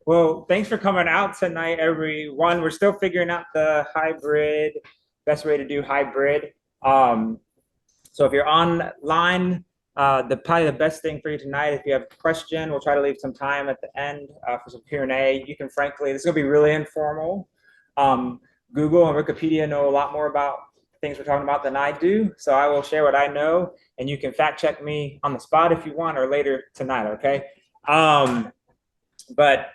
Well, thanks for coming out tonight, everyone. We're still figuring out the best way to do hybrid. Um, so if you're online, probably the best thing for you tonight, if you have a question, we'll try to leave some time at the end for some Q&A. You can frankly, this is gonna be really informal. Um, Google and Wikipedia know a lot more about things we're talking about than I do. So I will share what I know, and you can fact check me on the spot if you want or later tonight, okay? Um, but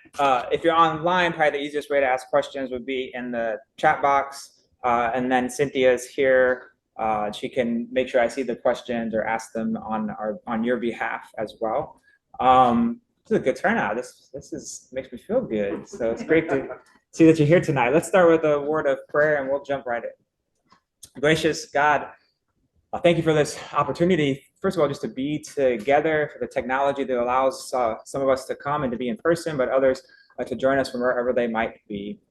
if you're online, probably the easiest way to ask questions would be in the chat box. And then Cynthia's here. She can make sure I see the questions or ask them on your behalf as well. This is a good turnout. This makes me feel good. So it's great to see that you're here tonight. Let's start with a word of prayer and we'll jump right in. Gracious God, thank you for this opportunity. First of all, just to be together, for the technology that allows some of us to come and to be in person, but others to join us from wherever they might be.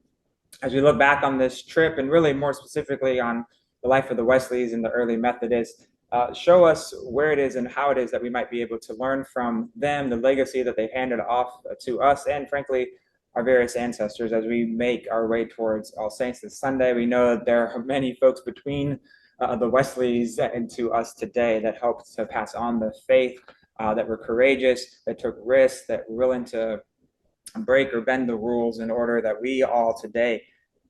As we look back on this trip, and really more specifically on the life of the Wesleys and the early Methodists, show us where it is and how it is that we might be able to learn from them, the legacy that they handed off to us, and frankly, our various ancestors as we make our way towards All Saints this Sunday. We know that there are many folks between the Wesleys and to us today that helped to pass on the faith, that were courageous, that took risks, that were willing to break or bend the rules in order that we all today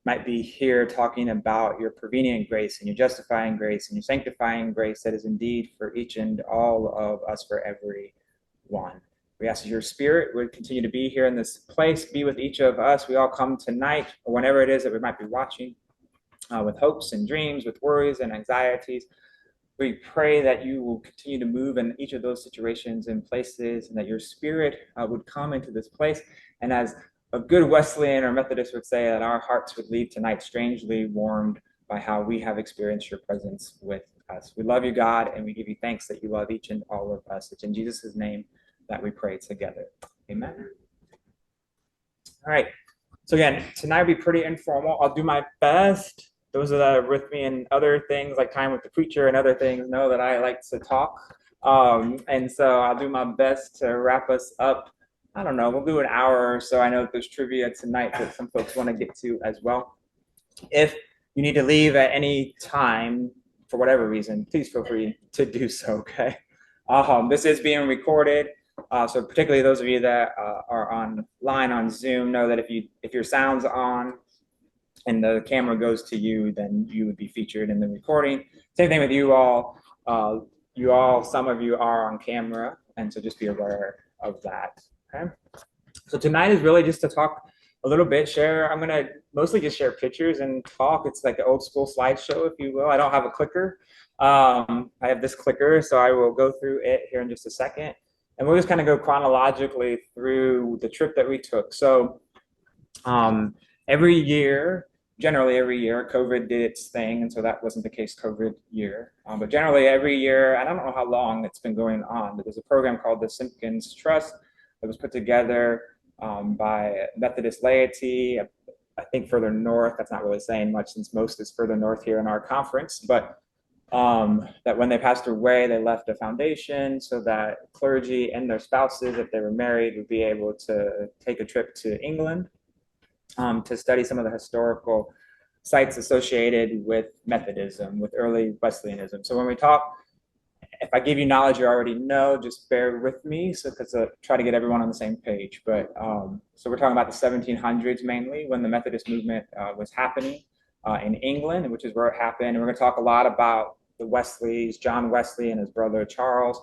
might be here talking about your prevenient grace and your justifying grace and your sanctifying grace that is indeed for each and all of us, for every one. We ask that your spirit would continue to be here in this place, be with each of us. We all come tonight, or whenever it is that we might be watching, with hopes and dreams, with worries and anxieties. We pray that you will continue to move in each of those situations and places, and that your spirit would come into this place. And as a good Wesleyan or Methodist would say, that our hearts would leave tonight strangely warmed by how we have experienced your presence with us. We love you, God, and we give you thanks that you love each and all of us. It's in Jesus' name that we pray together. Amen. All right. So again, tonight will be pretty informal. I'll do my best. Those that are with me and other things like time with the preacher and other things know that I like to talk. And so I'll do my best to wrap us up. I don't know, we'll do an hour or so. I know that there's trivia tonight that some folks want to get to as well. If you need to leave at any time for whatever reason, please feel free to do so, okay? This is being recorded. So particularly those of you that are online on Zoom know that if your sound's on and the camera goes to you, then you would be featured in the recording. Same thing with you all. Some of you are on camera, and so just be aware of that. Okay. So tonight is really just to talk a little bit, share. I'm gonna mostly just share pictures and talk. It's like an old school slideshow, if you will. I don't have a clicker. I have this clicker, so I will go through it here in just a second. And we'll just kind of go chronologically through the trip that we took. So generally every year, COVID did its thing, and so that wasn't the case COVID year. But generally every year, I don't know how long it's been going on, but there's a program called the Simpkins Trust that was put together by Methodist laity. I think further north, that's not really saying much since most is further north here in our conference, but that when they passed away, they left a foundation so that clergy and their spouses, if they were married, would be able to take a trip to England to study some of the historical sites associated with Methodism, with early Wesleyanism. So when we talk, if I give you knowledge you already know, just bear with me, so because try to get everyone on the same page. But so we're talking about the 1700s mainly, when the Methodist movement was happening in England, which is where it happened. And we're going to talk a lot about the Wesleys, John Wesley and his brother Charles,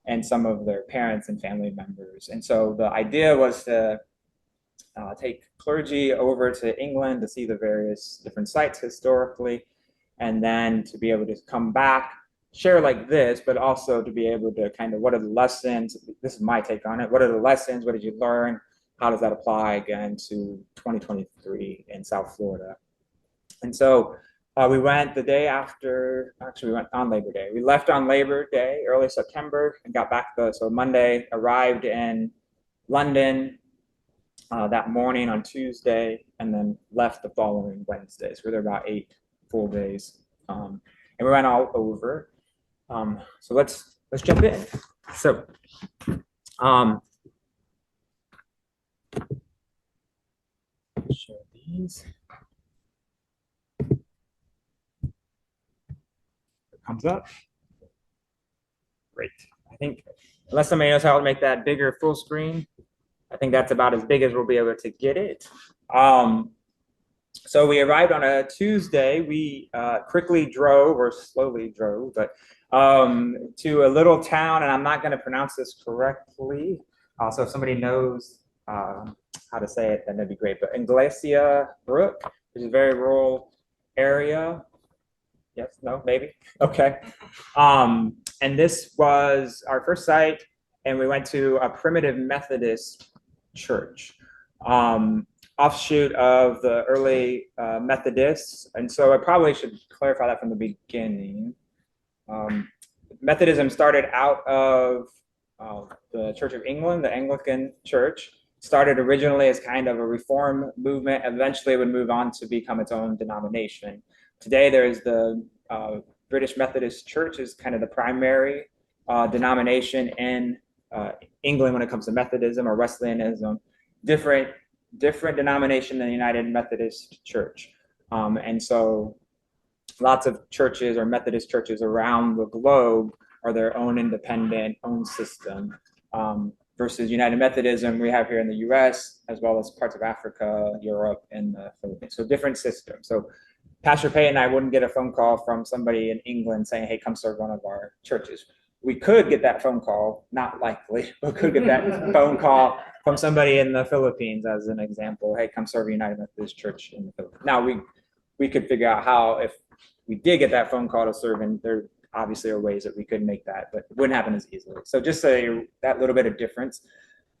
and some of their parents and family members. And so the idea was to take clergy over to England to see the various different sites historically, and then to be able to come back, share like this, but also to be able to kind of, what are the lessons? This is my take on it. What are the lessons? What did you learn? How does that apply again to 2023 in South Florida? And so we went the day after, actually we went on Labor Day. We left on Labor Day, early September, and got back so Monday, arrived in London that morning on Tuesday, and then left the following Wednesday. So we were there about 8 full days. And we went all over. So let's jump in. So Share these. Comes up. Great. I think unless somebody knows how to make that bigger full screen, I think that's about as big as we'll be able to get it. So we arrived on a Tuesday. We quickly drove, or slowly drove, but to a little town, and I'm not going to pronounce this correctly. So if somebody knows how to say it, then that'd be great. But Inglesia Brook, which is a very rural area. Yes, no, maybe. Okay. And this was our first site, and we went to a primitive Methodist church, offshoot of the early Methodists. And so I probably should clarify that from the beginning. Methodism started out of the Church of England, the Anglican Church. Started originally as kind of a reform movement, eventually would move on to become its own denomination. Today, there's the British Methodist Church is kind of the primary denomination in England when it comes to Methodism or Wesleyanism. Different denomination than the United Methodist Church. And so lots of churches or Methodist churches around the globe are their own independent, own system. Versus United Methodism we have here in the US, as well as parts of Africa, Europe, and the Philippines. So different systems. So Pastor Pay and I wouldn't get a phone call from somebody in England saying, hey, come serve one of our churches. We could get that phone call, not likely, but could get that phone call from somebody in the Philippines as an example. Hey, come serve a United Methodist Church in the Philippines. Now we could figure out how, if we did get that phone call to serve, and there obviously are ways that we could make that, but it wouldn't happen as easily. So just that little bit of difference.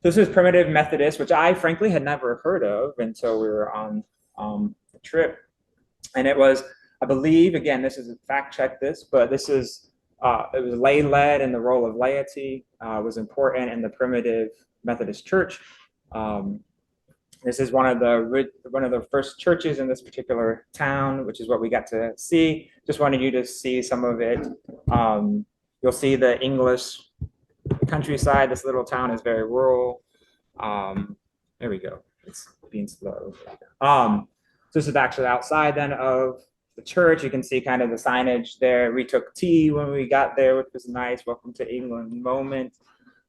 This is primitive Methodist, which I frankly had never heard of until we were on the trip. And it was, I believe, again, this is a fact check this, but this is, it was lay led, and the role of laity was important in the primitive Methodist Church. This is one of the first churches in this particular town, which is what we got to see. Just wanted you to see some of it. You'll see the English countryside. This little town is very rural. There we go. It's being slow. So this is actually outside then of the church. You can see kind of the signage there. We took tea when we got there, which was nice. Welcome to England moment.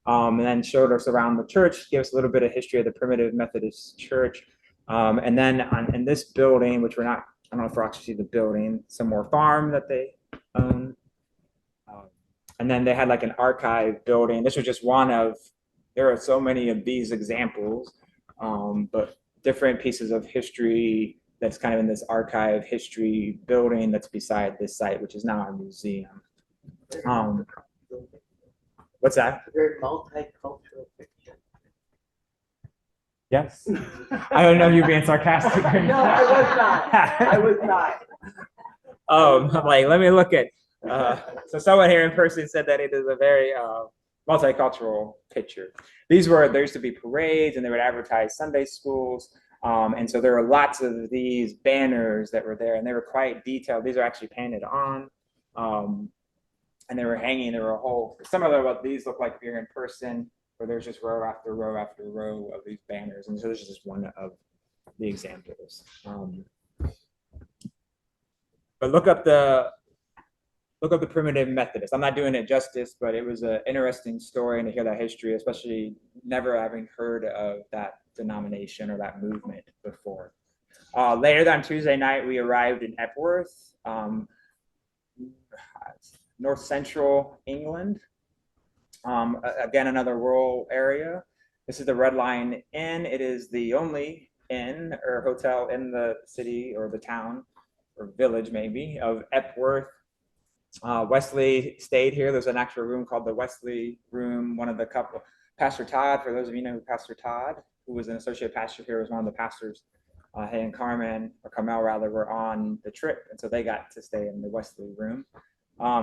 And then showed us around the church, gave us a little bit of history of the primitive Methodist Church. And then in this building, which I don't know if we'll actually see the building, some more farm that they own. And then they had like an archive building. This was just there are so many of these examples, but different pieces of history that's kind of in this archive history building that's beside this site, which is now a museum. What's that? A very multicultural picture. Yes. I don't know if you're being sarcastic. No, I was not. I was not. I'm like, let me look at. So someone here in person said that it is a very multicultural picture. There used to be parades, and they would advertise Sunday schools. And so there were lots of these banners that were there, and they were quite detailed. These are actually painted on. And they were hanging, there were some of what these look like if you're in person, where there's just row after row after row of these banners. And so this is just one of the examples. But look up the primitive Methodist. I'm not doing it justice, but it was an interesting story, and to hear that history, especially never having heard of that denomination or that movement before. Later that Tuesday night, we arrived in Epworth, north central England. Again, another rural area. This is the Red Lion Inn. It is the only inn or hotel in the city or the town or village maybe of Epworth. Wesley stayed here. There's an actual room called the Wesley Room. One of the couple, Pastor Todd, for those of you know Pastor Todd, who was an associate pastor here, was one of the pastors. He and Carmel rather, were on the trip, and so they got to stay in the Wesley Room.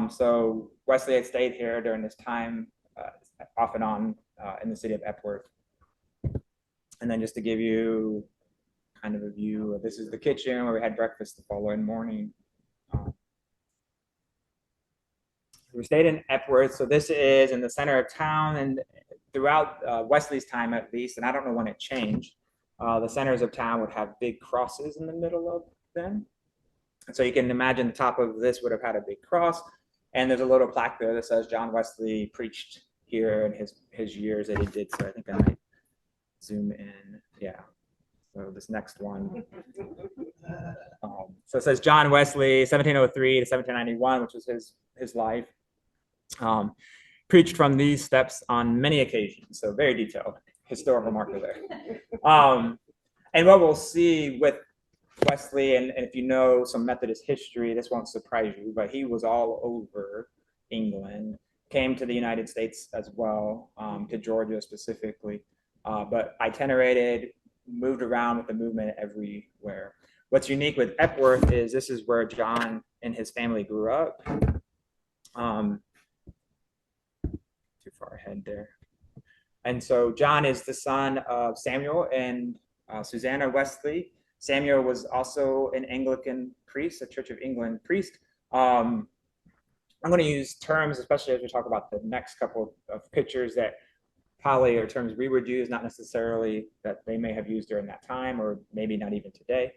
So Wesley had stayed here during this time, off and on, in the city of Epworth. And then just to give you kind of a view, this is the kitchen where we had breakfast the following morning. We stayed in Epworth, so this is in the center of town, and throughout Wesley's time at least, and I don't know when it changed, The centers of town would have big crosses in the middle of them. And so you can imagine the top of this would have had a big cross. And there's a little plaque there that says John Wesley preached here in his years that he did. So I think I might zoom in. Yeah. So this next one. So it says John Wesley, 1703 to 1791, which was his life. Preached from these steps on many occasions. So very detailed historical marker there. And what we'll see with Wesley, and if you know some Methodist history, this won't surprise you, but he was all over England, came to the United States as well, to Georgia specifically, but itinerated, moved around with the movement everywhere. What's unique with Epworth is this is where John and his family grew up. Too far ahead there. And so John is the son of Samuel and Susanna Wesley. Samuel was also an Anglican priest, a Church of England priest. I'm going to use terms, especially as we talk about the next couple of pictures, that probably are terms we would use, not necessarily that they may have used during that time, or maybe not even today.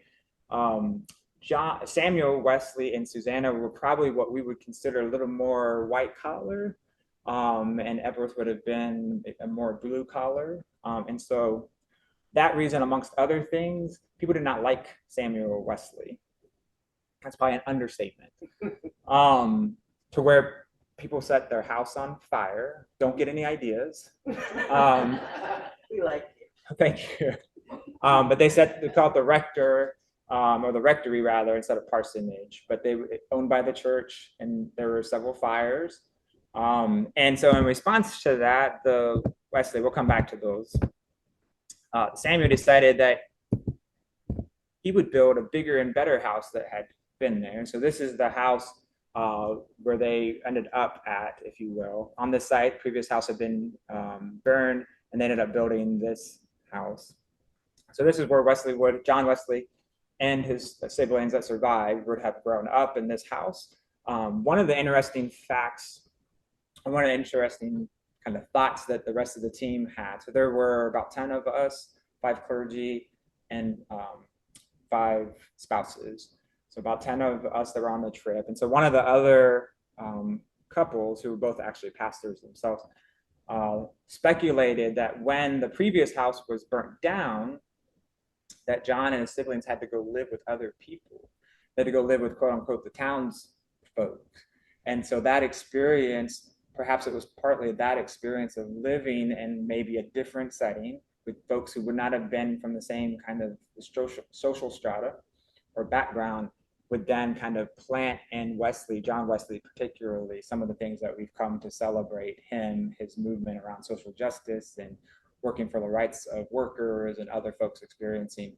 Samuel Wesley and Susanna were probably what we would consider a little more white collar, and Epworth would have been a more blue collar. And so that reason, amongst other things, people did not like Samuel Wesley. That's probably an understatement. To where people set their house on fire. Don't get any ideas. We like it. Thank you. But they call it the rector, or the rectory rather, instead of parsonage. But they were owned by the church, and there were several fires. And so in response to that, we'll come back to those. Samuel decided that he would build a bigger and better house that had been there. And so this is the house where they ended up at, if you will. On this site, previous house had been burned, and they ended up building this house. So this is where John Wesley and his siblings that survived would have grown up in this house. One of the interesting facts, and one of the interesting kind of thoughts that the rest of the team had. So there were about 10 of us, 5 clergy, and 5 spouses. So about 10 of us that were on the trip. And so one of the other couples, who were both actually pastors themselves, speculated that when the previous house was burnt down, that John and his siblings had to go live with other people. They had to go live with, quote unquote, the townsfolk. And so that experience, perhaps it was partly that experience of living in maybe a different setting with folks who would not have been from the same kind of social strata or background, would then kind of plant in John Wesley particularly, some of the things that we've come to celebrate him, his movement around social justice and working for the rights of workers and other folks experiencing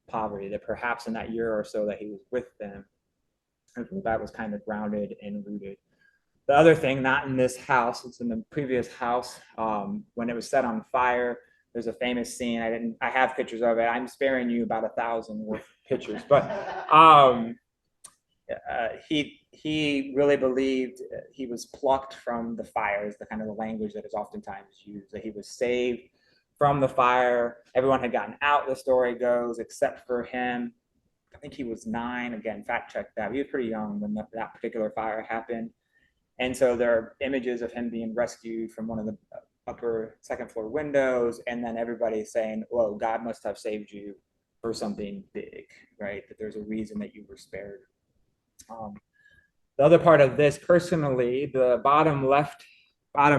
poverty, that perhaps in that year or so that he was with them, that was kind of grounded and rooted. The other thing, not in this house, it's in the previous house, when it was set on fire, there's a famous scene. I have pictures of it. I'm sparing you about 1,000 worth of pictures, but he really believed he was plucked from the fire, is the kind of the language that is oftentimes used, that he was saved from the fire. Everyone had gotten out, the story goes, except for him. I think he was 9. Again, fact check that. He was pretty young when that particular fire happened. And so there are images of him being rescued from one of the upper second floor windows, and then everybody saying, "Whoa, God must have saved you for something big," right? That there's a reason that you were spared. The other part of this, personally, the bottom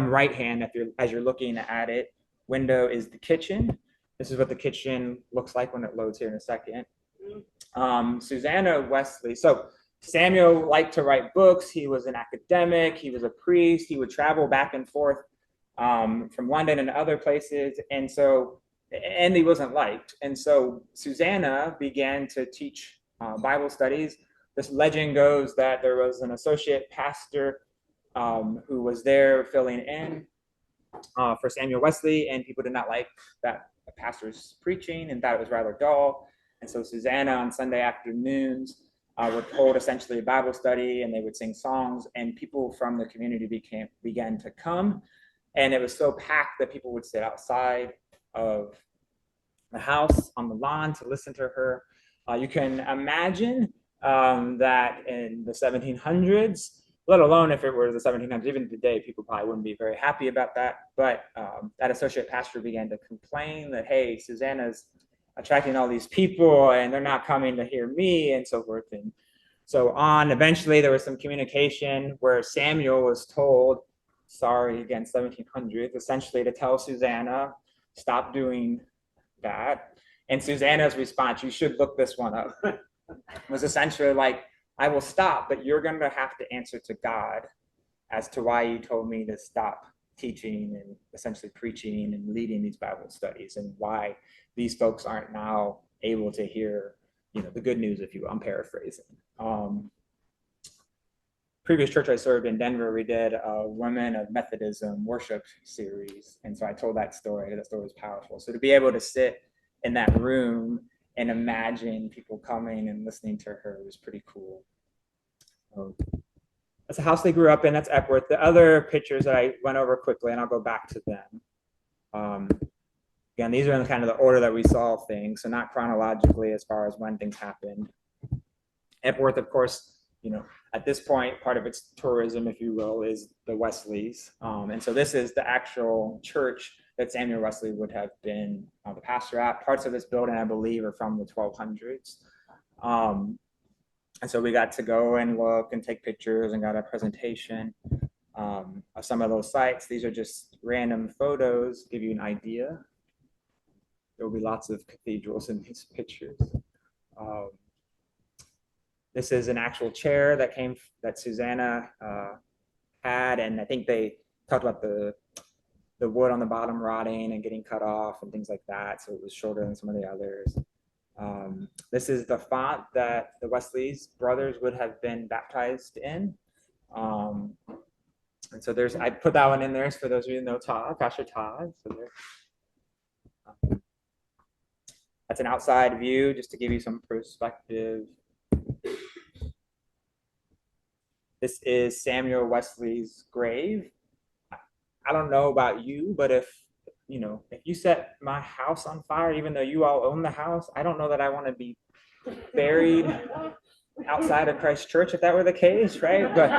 right hand, as you're looking at it, window is the kitchen. This is what the kitchen looks like when it loads here in a second. Susanna Wesley. So Samuel liked to write books. He was an academic. He was a priest. He would travel back and forth from London and other places. And he wasn't liked. And so Susanna began to teach Bible studies. This legend goes that there was an associate pastor who was there filling in for Samuel Wesley, and people did not like that pastor's preaching and thought it was rather dull. And so Susanna on Sunday afternoons would hold essentially a Bible study, and they would sing songs, and people from the community began to come. And it was so packed that people would sit outside of the house on the lawn to listen to her. You can imagine that in the 1700s, let alone if it were the 1700s, even today, people probably wouldn't be very happy about that. But that associate pastor began to complain that, hey, Susanna's attracting all these people and they're not coming to hear me and so forth. And so on, eventually there was some communication where Samuel was told, sorry, again, 1700s, essentially to tell Susanna, stop doing that. And Susanna's response, you should look this one up, was essentially like, I will stop, but you're going to have to answer to God as to why you told me to stop teaching and essentially preaching and leading these Bible studies, and why these folks aren't now able to hear, the good news, if you will. I'm paraphrasing. Previous church I served in Denver, we did a Women of Methodism worship series. And so I told that story. That story was powerful. So to be able to sit in that room and imagine people coming and listening to her was pretty cool. That's the house they grew up in. That's Epworth. The other pictures that I went over quickly, and I'll go back to them. Again, these are in kind of the order that we saw things, so not chronologically as far as when things happened. Epworth, of course, at this point, part of its tourism, if you will, is the Wesleys. And so this is the actual church that Samuel Wesley would have been the pastor at. Parts of this building, I believe, are from the 1200s. And so we got to go and look and take pictures and got a presentation of some of those sites. These are just random photos, give you an idea. There will be lots of cathedrals in these pictures. This is an actual chair that Susanna had, and I think they talked about the wood on the bottom rotting and getting cut off and things like that, so it was shorter than some of the others. This is the font that the Wesley's brothers would have been baptized in. And so I put that one in there for those of you who know Todd, Pastor Todd. So that's an outside view just to give you some perspective. This is Samuel Wesley's grave. I don't know about you, but if you set my house on fire, even though you all own the house, I don't know that I want to be buried outside of Christ Church if that were the case, right? But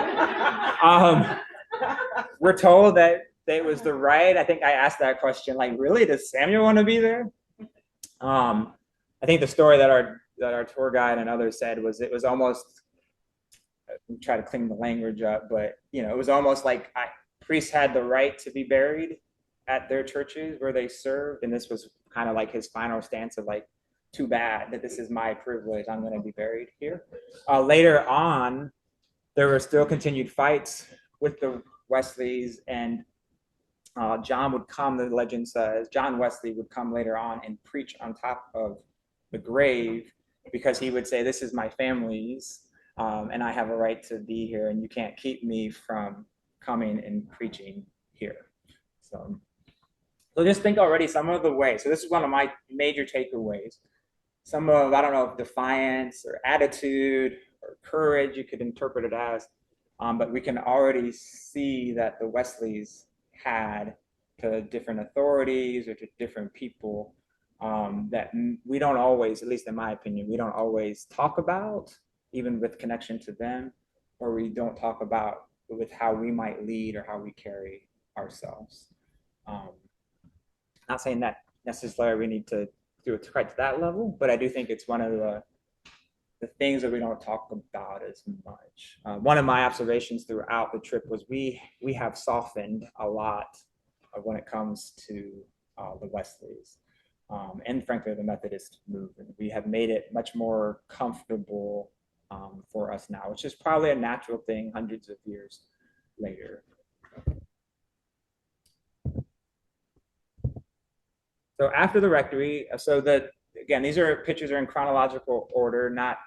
we're told that it was the right. I think I asked that question, like, really, does Samuel want to be there? I think the story that our tour guide and others said was it was almost, we try to clean the language up, but it was almost like priests had the right to be buried at their churches where they served, and this was kind of like his final stance of like, too bad that this is my privilege, I'm going to be buried here. Later on, there were still continued fights with the Wesleys, and John would come, the legend says, John Wesley would come later on and preach on top of the grave, because he would say, this is my family's, and I have a right to be here, and you can't keep me from coming and preaching here. So just think already some of the ways. So this is one of my major takeaways. Some of, I don't know, defiance or attitude or courage, you could interpret it as, but we can already see that the Wesleys had to different authorities or to different people that we don't always, at least in my opinion, we don't always talk about, even with connection to them, or we don't talk about with how we might lead or how we carry ourselves. Not saying that necessarily we need to do it quite to that level, but I do think it's one of the things that we don't talk about as much. One of my observations throughout the trip was we have softened a lot when it comes to the Wesleys and frankly the Methodist movement. We have made it much more comfortable for us now, which is probably a natural thing hundreds of years later. So after the rectory, again, these pictures are in chronological order, not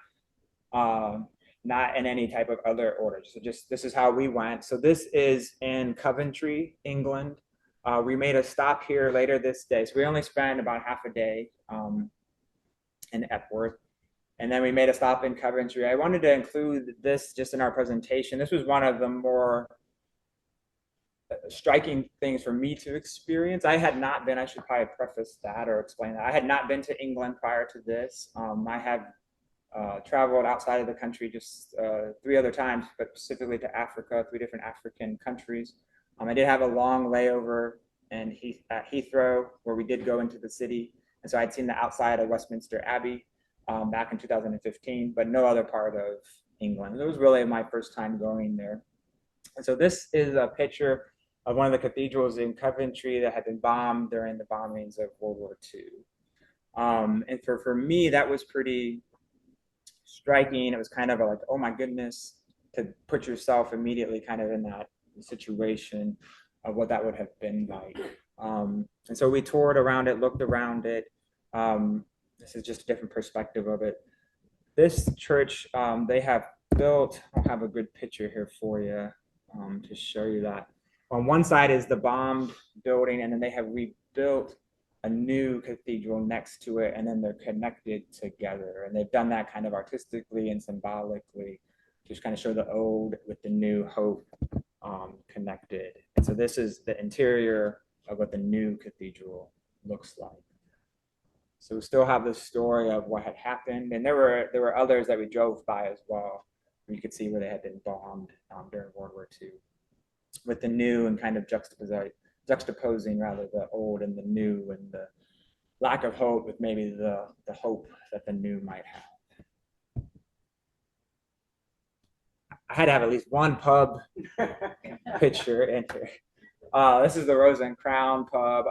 in any type of other order. So this is how we went. So this is in Coventry, England. We made a stop here later this day. So we only spent about half a day in Epworth. And then we made a stop in Coventry. I wanted to include this just in our presentation. This was one of the more striking things for me to experience. I had not been, I should probably preface that or explain that. I had not been to England prior to this. I have traveled outside of the country just 3 other times, but specifically to Africa, 3 different African countries. I did have a long layover at Heathrow, where we did go into the city. And so I'd seen the outside of Westminster Abbey back in 2015, but no other part of England. It was really my first time going there. And so this is a picture of one of the cathedrals in Coventry that had been bombed during the bombings of World War II. And for me, that was pretty striking. It was kind of like, oh my goodness, to put yourself immediately kind of in that situation of what that would have been like. And so we toured around it, looked around it. This is just a different perspective of it. This church, they have built, I'll have a good picture here for you to show you that. On one side is the bombed building, and then they have rebuilt a new cathedral next to it, and then they're connected together. And they've done that kind of artistically and symbolically to just kind of show the old with the new hope connected. And so this is the interior of what the new cathedral looks like. So we still have the story of what had happened, and there were others that we drove by as well. You could see where they had been bombed during World War II, with the new and kind of juxtaposing rather the old and the new, and the lack of hope with maybe the hope that the new might have. I had to have at least one pub picture in here. This is the Rose and Crown pub.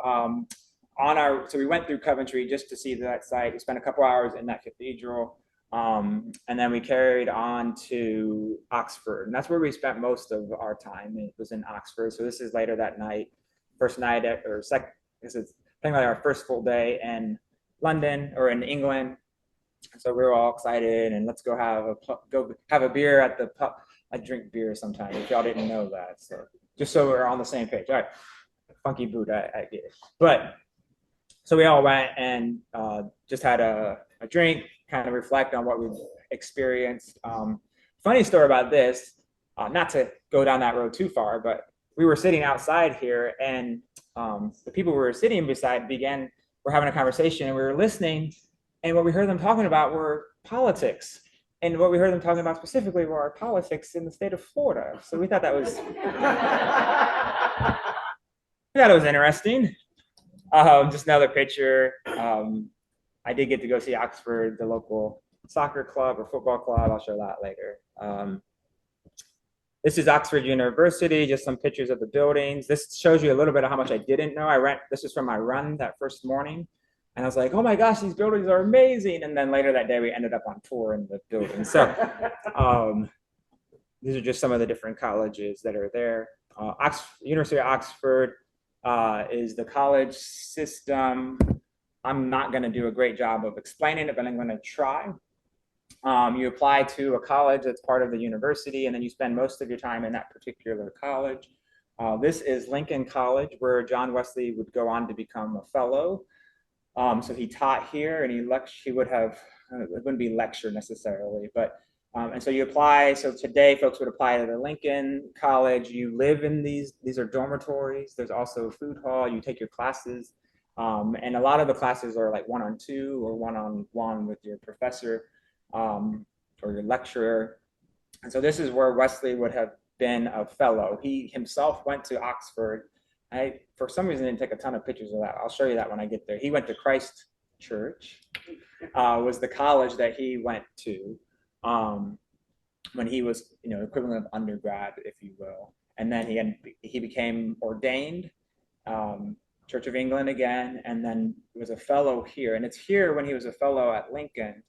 So we went through Coventry just to see that site. We spent a couple hours in that cathedral. And then we carried on to Oxford, and that's where we spent most of our time. It was in Oxford. So this is later that night, first night this is like our first full day in London or in England. So we were all excited, and let's go have a beer at the pub. I drink beer sometimes, if y'all didn't know that. So just so we're on the same page. All right, funky boot, I get it. But so we all went and just had a drink, kind of reflect on what we've experienced. Funny story about this, not to go down that road too far, but we were sitting outside here, and the people we were sitting beside were having a conversation, and we were listening, and what we heard them talking about were politics. And what we heard them talking about specifically were politics in the state of Florida. So we thought that was interesting. Just another picture. I did get to go see Oxford, the local soccer club or football club. I'll show that later. This is Oxford University, just some pictures of the buildings. This shows you a little bit of how much I didn't know. This is from my run that first morning. And I was like, oh my gosh, these buildings are amazing. And then later that day, we ended up on tour in the building. So these are just some of the different colleges that are there. University of Oxford is the college system. I'm not going to do a great job of explaining it, but I'm going to try. You apply to a college that's part of the university, and then you spend most of your time in that particular college. This is Lincoln College, where John Wesley would go on to become a fellow. So he taught here, and he would have, it wouldn't be lecture necessarily, but and so you apply. So today folks would apply to the Lincoln College. You live in these are dormitories. There's also a food hall. You take your classes. And a lot of the classes are like 1-on-2 or 1-on-1 with your professor or your lecturer. And so this is where Wesley would have been a fellow. He himself went to Oxford. I, for some reason, didn't take a ton of pictures of that. I'll show you that when I get there. He went to Christ Church, was the college that he went to when he was, equivalent of undergrad, if you will. And then he became ordained, Church of England again, and then was a fellow here. And it's here when he was a fellow at Lincoln,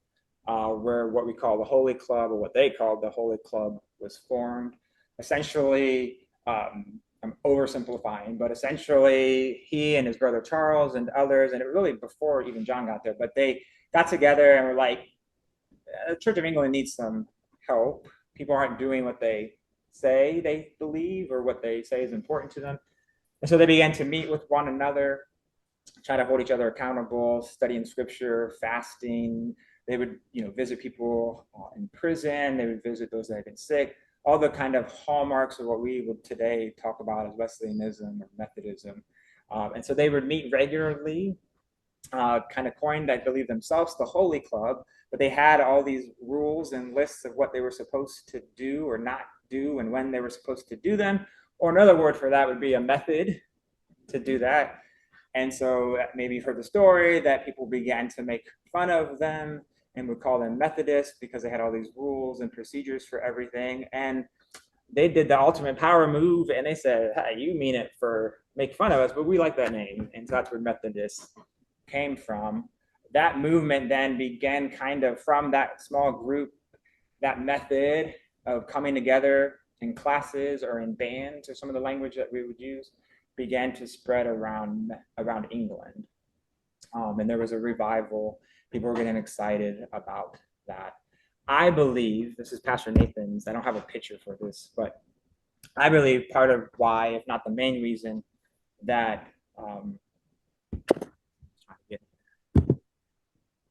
where what we call the Holy Club, or what they called the Holy Club, was formed. Essentially, I'm oversimplifying, but essentially he and his brother Charles and others, and it really before even John got there, but they got together and were like, the Church of England needs some help. People aren't doing what they say they believe or what they say is important to them. And so they began to meet with one another, try to hold each other accountable, studying scripture, fasting. They would, visit people in prison. They would visit those that had been sick. all the kind of hallmarks of what we would today talk about as Wesleyanism or Methodism. And so they would meet regularly, kind of coined, I believe, themselves the Holy Club, but they had all these rules and lists of what they were supposed to do or not do and when they were supposed to do them. Or another word for that would be a method to do that. And so maybe you've heard the story that people began to make fun of them and would call them Methodists because they had all these rules and procedures for everything. And they did the ultimate power move and they said, hey, you mean it for make fun of us, but we like that name. And so that's where Methodist came from. That movement then began kind of from that small group, that method of coming together in classes or in bands, or some of the language that we would use, began to spread around England. And there was a revival. People were getting excited about that. I believe, this is Pastor Nathan's, I don't have a picture for this, but I believe part of why, if not the main reason, that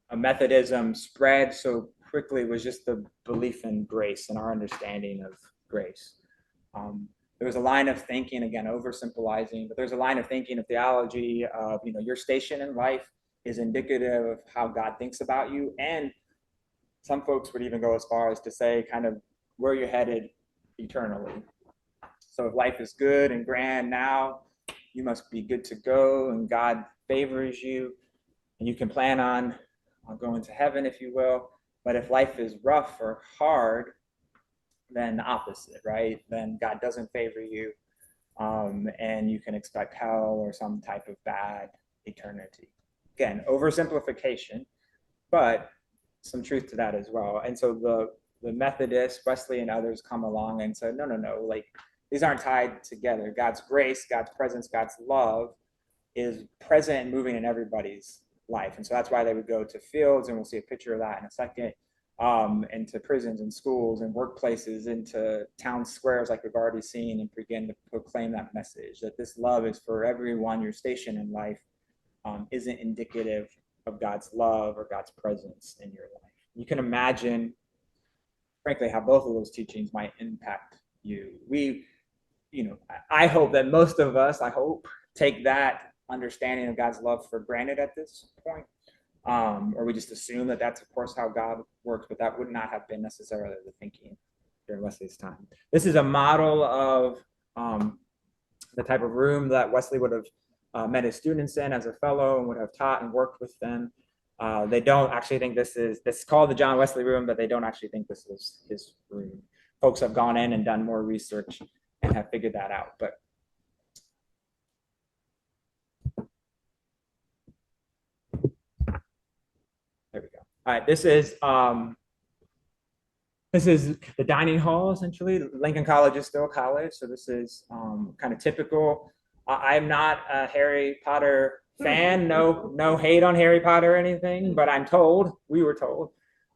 a Methodism spread so quickly was just the belief in grace and our understanding of grace. There was a line of thinking, again, oversimplifying, but there's a line of thinking of theology of, your station in life is indicative of how God thinks about you. And some folks would even go as far as to say kind of where you're headed eternally. So if life is good and grand now, you must be good to go and God favors you and you can plan on going to heaven, if you will. But if life is rough or hard, then the opposite, right? Then God doesn't favor you, and you can expect hell or some type of bad eternity. Again, oversimplification, but some truth to that as well. And so the Methodists, Wesley, and others come along and say, no, like these aren't tied together. God's grace, God's presence, God's love is present and moving in everybody's life. And so that's why they would go to fields, and we'll see a picture of that in a second, into prisons and schools and workplaces, into town squares like we've already seen, and begin to proclaim that message that this love is for everyone. Your station in life isn't indicative of God's love or God's presence in your life. You can imagine, frankly, how both of those teachings might impact you. I hope that most of us, take that understanding of God's love for granted at this point. Or we just assume that that's, of course, how God works, but that would not have been necessarily the thinking during Wesley's time. This is a model of the type of room that Wesley would have met his students in as a fellow and would have taught and worked with them. They don't actually think this is called the John Wesley room, but they don't actually think this is his room. Folks have gone in and done more research and have figured that out. But there we go. All right, this is the dining hall, essentially. Lincoln College is still a college, so this is kind of typical. I'm not a Harry Potter fan. No hate on Harry Potter or anything, but we were told,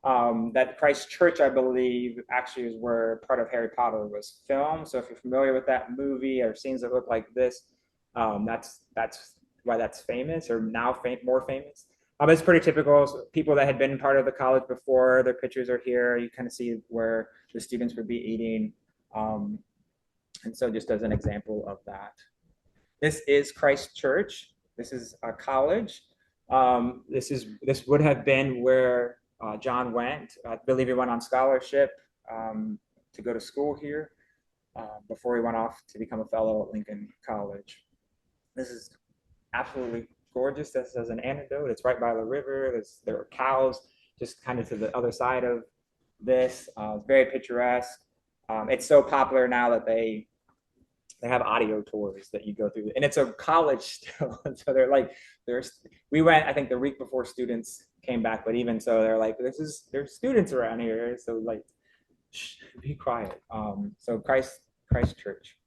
that Christ Church, I believe, actually is where part of Harry Potter was filmed. So if you're familiar with that movie or scenes that look like this, that's why that's famous, or now more famous. But it's pretty typical. So people that had been part of the college before, their pictures are here. You kind of see where the students would be eating. And so just as an example of that. This is Christ Church. This is a college. This would have been where John went. I believe he went on scholarship to go to school here before he went off to become a fellow at Lincoln College. This is absolutely gorgeous. This is an anecdote. It's right by the river. There are cows just kind of to the other side of this. It's very picturesque. It's so popular now that they have audio tours that you go through, and it's a college still. And so we went, I think, the week before students came back, but even so, they're like, there's students around here, so like, shh, be quiet. So Christ Church.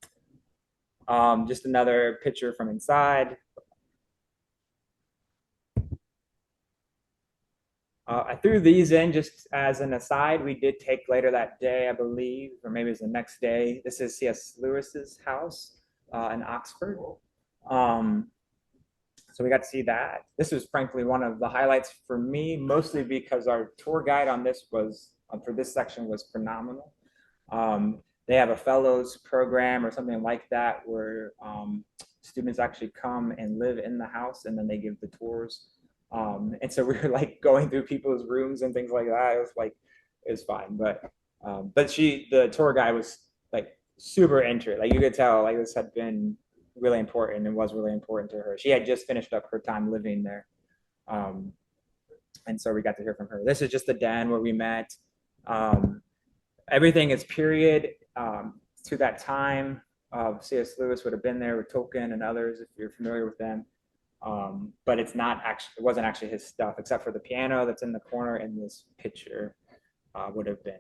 Just another picture from inside. I threw these in just as an aside. We did take later that day, I believe, or maybe it was the next day. This is C.S. Lewis's house in Oxford. So we got to see that. This was frankly one of the highlights for me, mostly because our tour guide on this for this section was phenomenal. they have a fellows program or something like that where students actually come and live in the house, and then they give the tours. And so we were like going through people's rooms and things like that. It was like, it was fine, but the tour guide was like super into it. Like you could tell, like this had been really important and was really important to her. She had just finished up her time living there. Um, and so we got to hear from her. This is just the den where we met. Everything is period to that time. C.S. Lewis would have been there with Tolkien and others if you're familiar with them. But it's not actually, it wasn't actually his stuff, except for the piano that's in the corner and this picture would have been.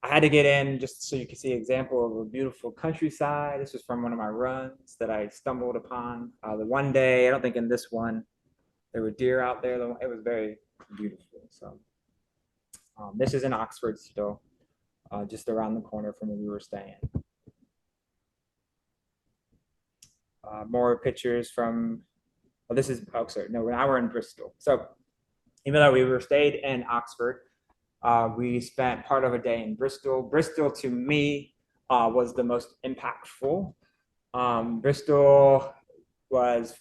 I had to get in just so you can see an example of a beautiful countryside. This was from one of my runs that I stumbled upon. The one day, I don't think in this one, there were deer out there. It was very beautiful. So this is in Oxford still, just around the corner from where we were staying. More pictures from, oh, this is, oh, sorry, no, now we're in Bristol. So even though we were stayed in Oxford, we spent part of a day in Bristol. Bristol to me was the most impactful. Bristol was,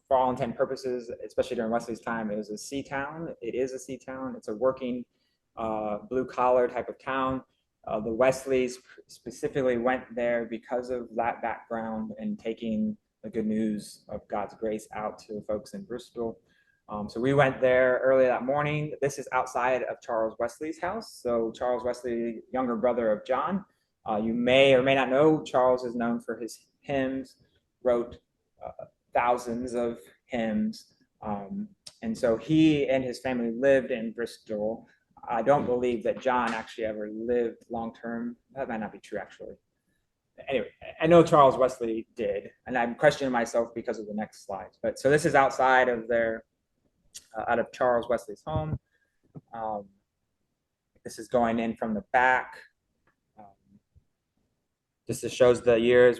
for all intent and purposes, especially during Wesley's time, it was a sea town. It is a sea town. It's a working blue collar type of town. The Wesleys specifically went there because of that background and taking the good news of God's grace out to the folks in Bristol. So we went there early that morning. This is outside of Charles Wesley's house. So Charles Wesley, younger brother of John. You may or may not know, Charles is known for his hymns, wrote thousands of hymns. And so he and his family lived in Bristol. I don't believe that John actually ever lived long-term. That might not be true, actually. Anyway, I know Charles Wesley did, and I'm questioning myself because of the next slides. But so this is outside of their, out of Charles Wesley's home. This is going in from the back. Just shows the years.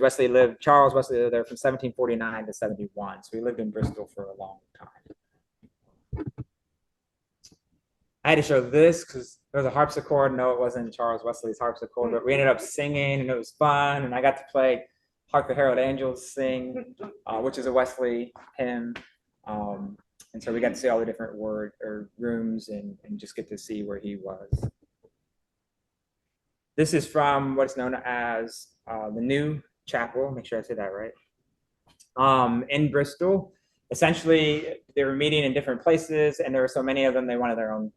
Charles Wesley lived there from 1749 to 71. So he lived in Bristol for a long time. I had to show this because there was a harpsichord. No, it wasn't Charles Wesley's harpsichord, but we ended up singing and it was fun. And I got to play Hark the Herald Angels Sing, which is a Wesley hymn. And so we got to see all the different rooms and just get to see where he was. This is from what's known as the New Chapel. Make sure I say that right. In Bristol. Essentially, they were meeting in different places, and there were so many of them, they wanted their own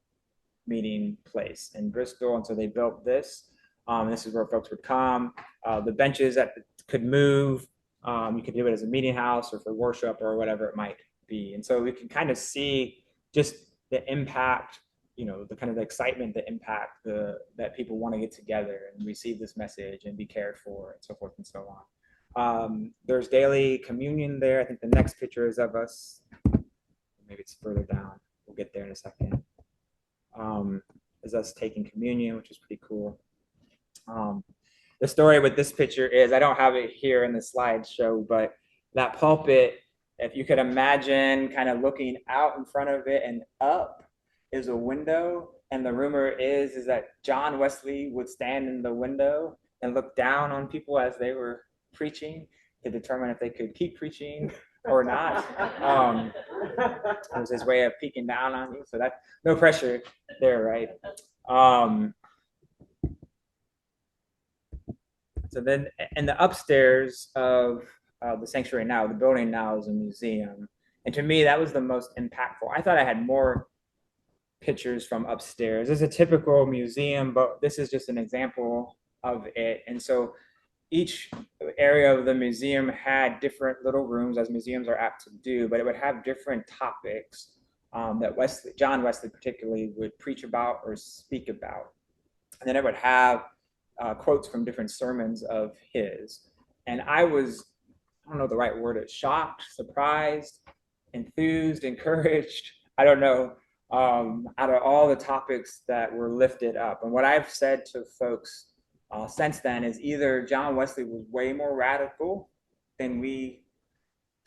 meeting place in Bristol. And so they built this. This is where folks would come. The benches that could move. You could do it as a meeting house or for worship or whatever it might be. And so we can kind of see just the impact, the kind of the excitement, the impact that people want to get together and receive this message and be cared for and so forth and so on. There's daily communion there. I think the next picture is of us. Maybe it's further down. We'll get there in a second. Is us taking communion, which is pretty cool. The story with this picture is, I don't have it here in the slideshow, but that pulpit, if you could imagine kind of looking out in front of it and up is a window. And the rumor is that John Wesley would stand in the window and look down on people as they were preaching to determine if they could keep preaching or not. It was his way of peeking down on you. So that, no pressure there, right? So then, and the upstairs of the sanctuary now, the building now is a museum. And to me, that was the most impactful. I thought I had more pictures from upstairs. It's a typical museum, but this is just an example of it. And so each area of the museum had different little rooms, as museums are apt to do, but it would have different topics that John Wesley particularly would preach about or speak about. And then it would have quotes from different sermons of his. And I don't know the right word, shocked, surprised, enthused, encouraged, I don't know, out of all the topics that were lifted up. And what I've said to folks since then is either John Wesley was way more radical than we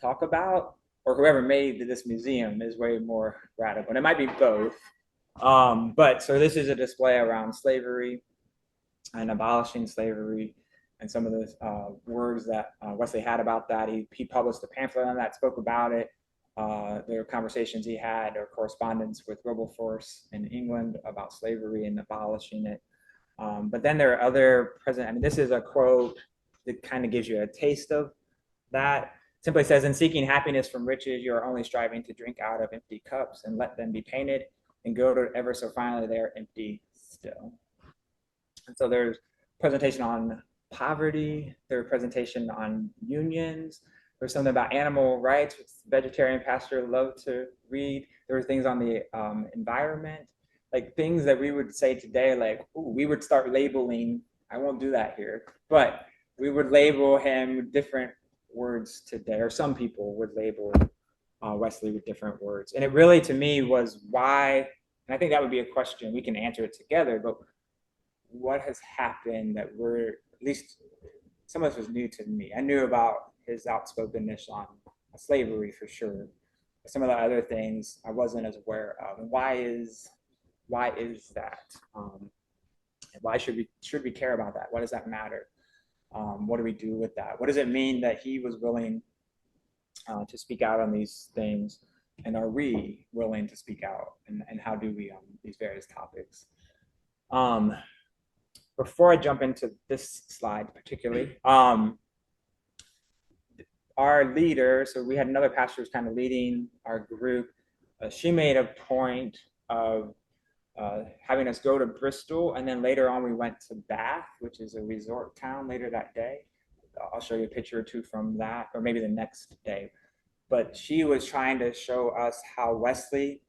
talk about, or whoever made this museum is way more radical. And it might be both. But so this is a display around slavery. and abolishing slavery, and some of the words that Wesley had about that. He published a pamphlet on that, spoke about it. There were conversations he had or correspondence with Wilberforce in England about slavery and abolishing it. But then there are other present. I mean, this is a quote that kind of gives you a taste of that. It simply says, "In seeking happiness from riches, you are only striving to drink out of empty cups, and let them be painted, and go to ever so finally they are empty still." And so there's presentation on poverty, there's presentation on unions, there's something about animal rights, which vegetarian pastor loved to read. There were things on the environment, like things that we would say today, like, ooh, we would start labeling. I won't do that here, but we would label him with different words today, or some people would label Wesley with different words. And it really, to me, was why, and I think that would be a question, we can answer it together, but what has happened that we're, at least some of this was new to me. I knew about his outspokenness on slavery for sure. But some of the other things I wasn't as aware of. And why is that? Why should we care about that? Why does that matter? What do we do with that? What does it mean that he was willing to speak out on these things? And are we willing to speak out? And how do we on these various topics? Before I jump into this slide particularly, our leader, so we had another pastor who's kind of leading our group. She made a point of having us go to Bristol, and then later on we went to Bath, which is a resort town later that day. I'll show you a picture or two from that, or maybe the next day. But she was trying to show us how Wesley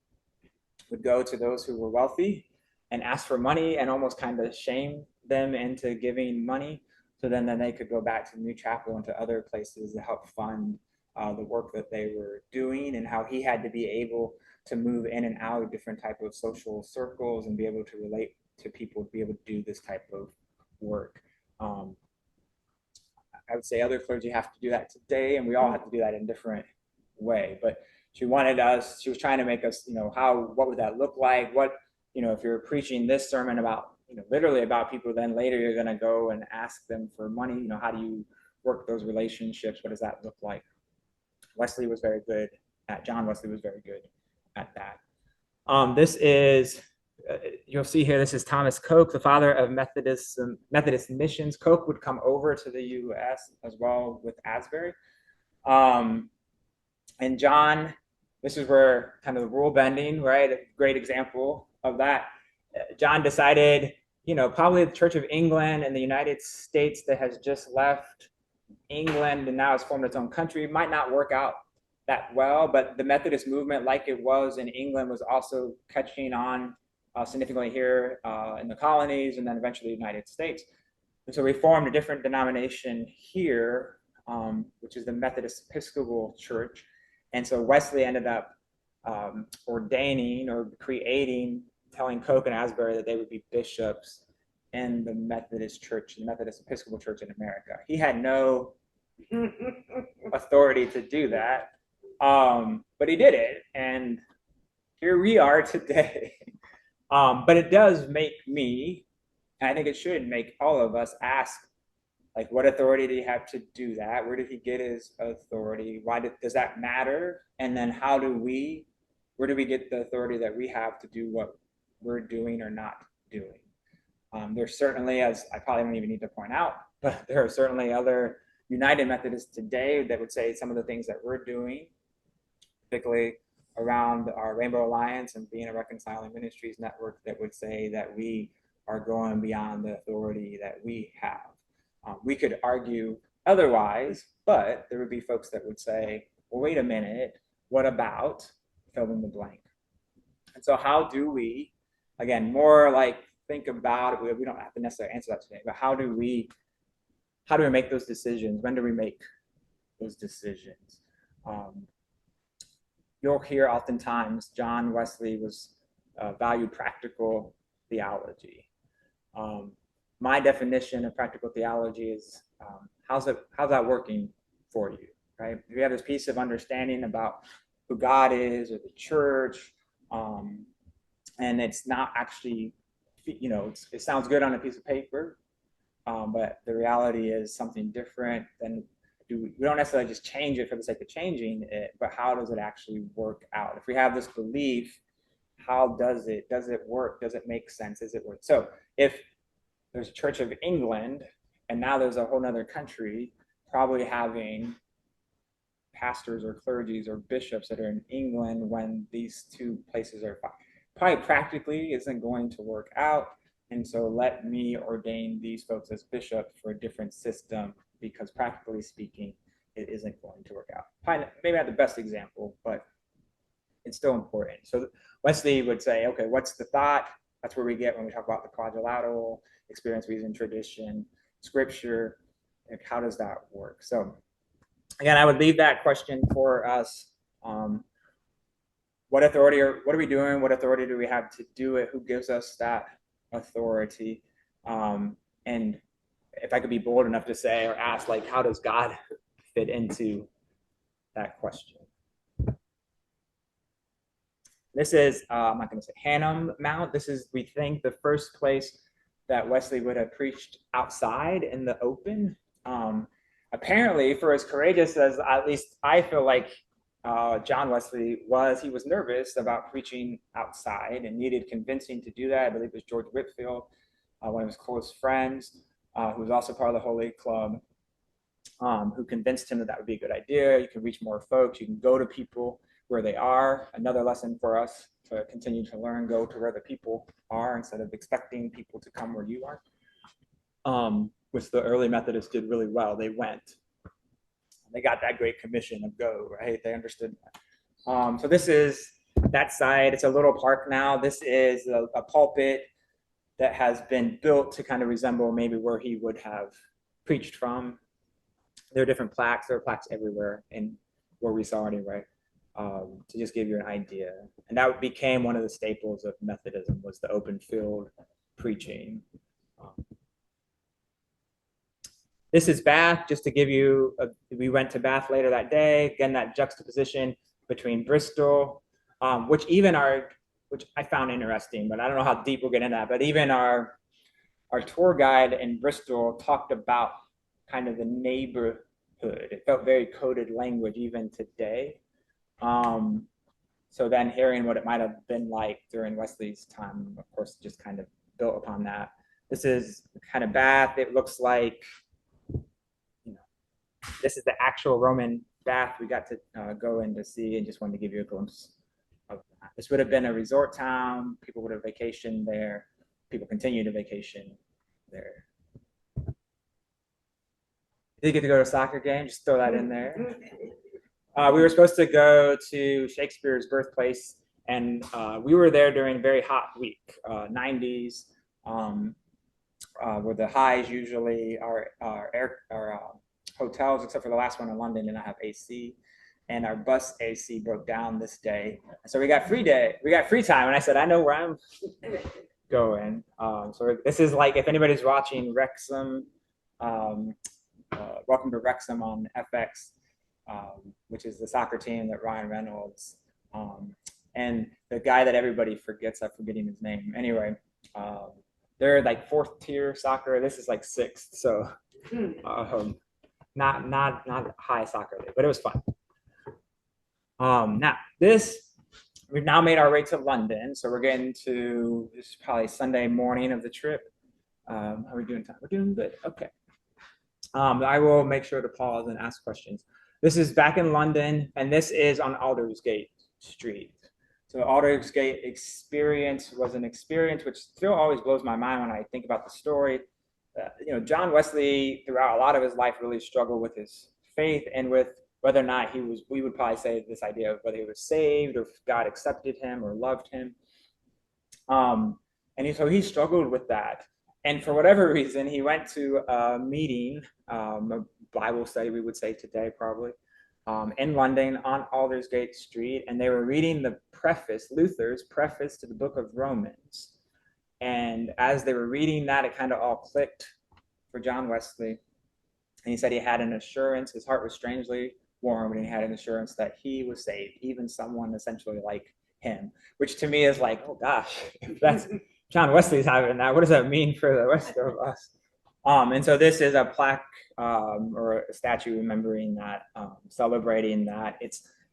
would go to those who were wealthy and ask for money and almost kind of shame them into giving money, so then they could go back to New Chapel and to other places to help fund the work that they were doing, and how he had to be able to move in and out of different type of social circles and be able to relate to people to be able to do this type of work. I would say other clergy have to do that today, and we all have to do that in a different way. But she was trying to make us, what would that look like? What, if you're preaching this sermon about, literally about people, then later you're going to go and ask them for money. How do you work those relationships? What does that look like? John Wesley was very good at that. This is, you'll see here, this is Thomas Coke, the father of Methodist missions. Coke would come over to the U.S. as well with Asbury. And John, this is where kind of the rule bending, right? A great example of that. John decided, probably the Church of England and the United States that has just left England and now has formed its own country might not work out that well, but the Methodist movement, like it was in England, was also catching on significantly here in the colonies and then eventually the United States. And so we formed a different denomination here, which is the Methodist Episcopal Church. And so Wesley ended up ordaining or telling Coke and Asbury that they would be bishops in the Methodist Church, the Methodist Episcopal Church in America. He had no authority to do that, but he did it, and here we are today. But it does make me, and I think it should make all of us ask, like, what authority did he have to do that? Where did he get his authority? Does that matter? And then where do we get the authority that we have to do what we're doing or not doing? There's certainly, as I probably don't even need to point out, but there are certainly other United Methodists today that would say some of the things that we're doing, particularly around our Rainbow Alliance and being a Reconciling Ministries network, that would say that we are going beyond the authority that we have. We could argue otherwise, but there would be folks that would say, well, wait a minute, what about fill in the blank? And so how do we, again, more like think about it, we don't have to necessarily answer that today, but how do we make those decisions? When do we make those decisions? You'll hear oftentimes John Wesley was valued practical theology. My definition of practical theology is how's that working for you, right? If you have this piece of understanding about who God is or the church, and it's not actually, it sounds good on a piece of paper, but the reality is something different. Then we don't necessarily just change it for the sake of changing it, but how does it actually work out? If we have this belief, how does it work? Does it make sense? Is it work? So if there's a Church of England and now there's a whole nother country probably having pastors or clergies or bishops that are in England when these two places are probably practically isn't going to work out. And so let me ordain these folks as bishops for a different system because practically speaking, it isn't going to work out. Probably, maybe not the best example, but it's still important. So Wesley would say, okay, what's the thought? That's where we get when we talk about the quadrilateral, experience, reason, tradition, scripture. Like how does that work? So again, I would leave that question for us. What authority what are we doing? What authority do we have to do it? Who gives us that authority? And if I could be bold enough to say or ask, like, how does God fit into that question? This is, I'm not going to say Hannum Mount. This is, we think, the first place that Wesley would have preached outside in the open. Apparently, for as courageous as at least I feel like John Wesley was, he was nervous about preaching outside and needed convincing to do that. I believe it was George Whitefield, one of his close friends, who was also part of the Holy Club, who convinced him that that would be a good idea. You can reach more folks. You can go to people where they are. Another lesson for us to continue to learn, go to where the people are instead of expecting people to come where you are, which the early Methodists did really well. They went. They got that great commission of go, right? They understood that. So this is that side. It's a little park now. This is a pulpit that has been built to kind of resemble maybe where he would have preached from. There are different plaques. There are plaques everywhere in where we saw anyway, to just give you an idea. And that became one of the staples of Methodism was the open field preaching. This is Bath, just to give you, we went to Bath later that day. Again, that juxtaposition between Bristol, which I found interesting, but I don't know how deep we'll get into that. But even our tour guide in Bristol talked about kind of the neighborhood. It felt very coded language even today. So then hearing what it might have been like during Wesley's time, of course, just kind of built upon that. This is kind of Bath. It looks like, this is the actual Roman Bath we got to go in to see, and just wanted to give you a glimpse of that. This would have been a resort town. People would have vacationed there. People continue to vacation there. Did get to go to a soccer game? Just throw that in there. We were supposed to go to Shakespeare's birthplace, and we were there during a very hot week, 90s, where the highs usually are hotels, except for the last one in London, did not have AC, and our bus AC broke down this day. So we got free time, and I said, I know where I'm going. So this is like, if anybody's watching Wrexham, welcome to Wrexham on FX, which is the soccer team that Ryan Reynolds, and the guy that everybody forgets, I'm forgetting his name. Anyway, they're like 4th tier soccer. This is like 6th, so not high soccer league, but it was fun. Now we've now made our way to London, so we're getting to, this is probably Sunday morning of the trip. How are we doing time? We're doing good. Okay. I will make sure to pause and ask questions. This is back in London, and this is on Aldersgate Street. So Aldersgate experience was an experience which still always blows my mind when I think about the story. John Wesley, throughout a lot of his life, really struggled with his faith and with whether or not we would probably say this idea of whether he was saved or if God accepted him or loved him. So he struggled with that. And for whatever reason, he went to a meeting, a Bible study, we would say today probably, in London on Aldersgate Street. And they were reading the preface, Luther's preface to the book of Romans. And as they were reading that, it kind of all clicked for John Wesley. And he said he had an assurance, his heart was strangely warm, and he had an assurance that he was saved, even someone essentially like him, which to me is like, oh gosh, if that's John Wesley's having that, what does that mean for the rest of us? And so this is a plaque or a statue remembering that, celebrating that.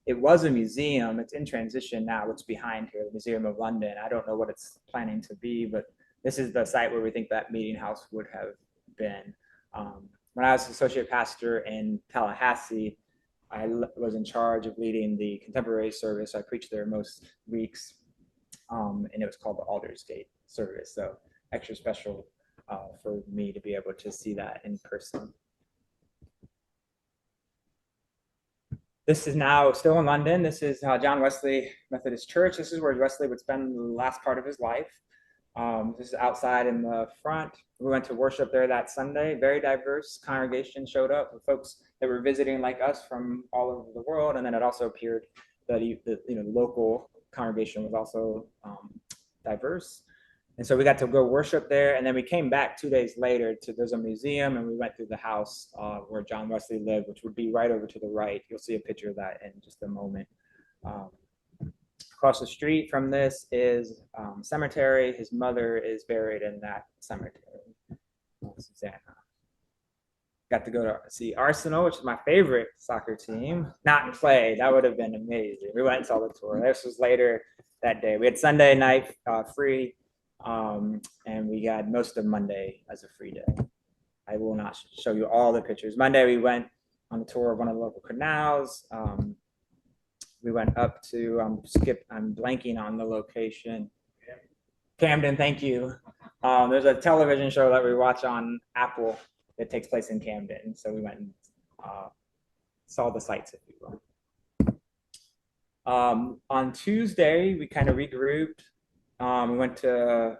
It was a museum. It's in transition now. It's behind here, the Museum of London. I don't know what it's planning to be, but this is the site where we think that meeting house would have been. When I was associate pastor in Tallahassee, I was in charge of leading the contemporary service. I preached there most weeks, and it was called the Aldersgate service. So extra special for me to be able to see that in person. This is now still in London. This is John Wesley Methodist Church. This is where Wesley would spend the last part of his life. This is outside in the front. We went to worship there that Sunday. Very diverse congregation showed up with folks that were visiting like us from all over the world. And then it also appeared that the local congregation was also diverse. And so we got to go worship there. And then we came back 2 days later there's a museum, and we went through the house where John Wesley lived, which would be right over to the right. You'll see a picture of that in just a moment. Across the street from this is cemetery. His mother is buried in that cemetery. Susanna. Got to go to see Arsenal, which is my favorite soccer team. Not play. That would have been amazing. We went and saw the tour. This was later that day. We had Sunday night free, and we got most of Monday as a free day. I will not show you all the pictures. Monday, we went on a tour of one of the local canals. We went up to, I'm blanking on the location. Camden, thank you. There's a television show that we watch on Apple that takes place in Camden. So we went and saw the sights, if you will. On Tuesday, we kind of regrouped. We went to,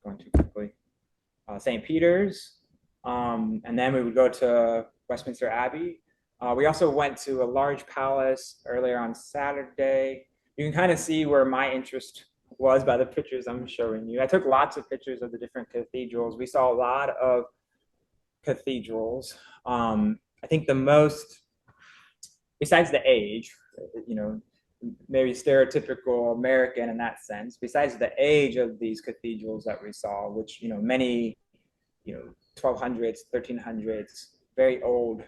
going too quickly, St. Peter's, and then we would go to Westminster Abbey. We also went to a large palace earlier on Saturday. You can kind of see where my interest was by the pictures I'm showing you. I took lots of pictures of the different cathedrals. We saw a lot of cathedrals. I think the most, besides the age, maybe stereotypical American in that sense, besides the age of these cathedrals that we saw, which, many, 1200s, 1300s, very old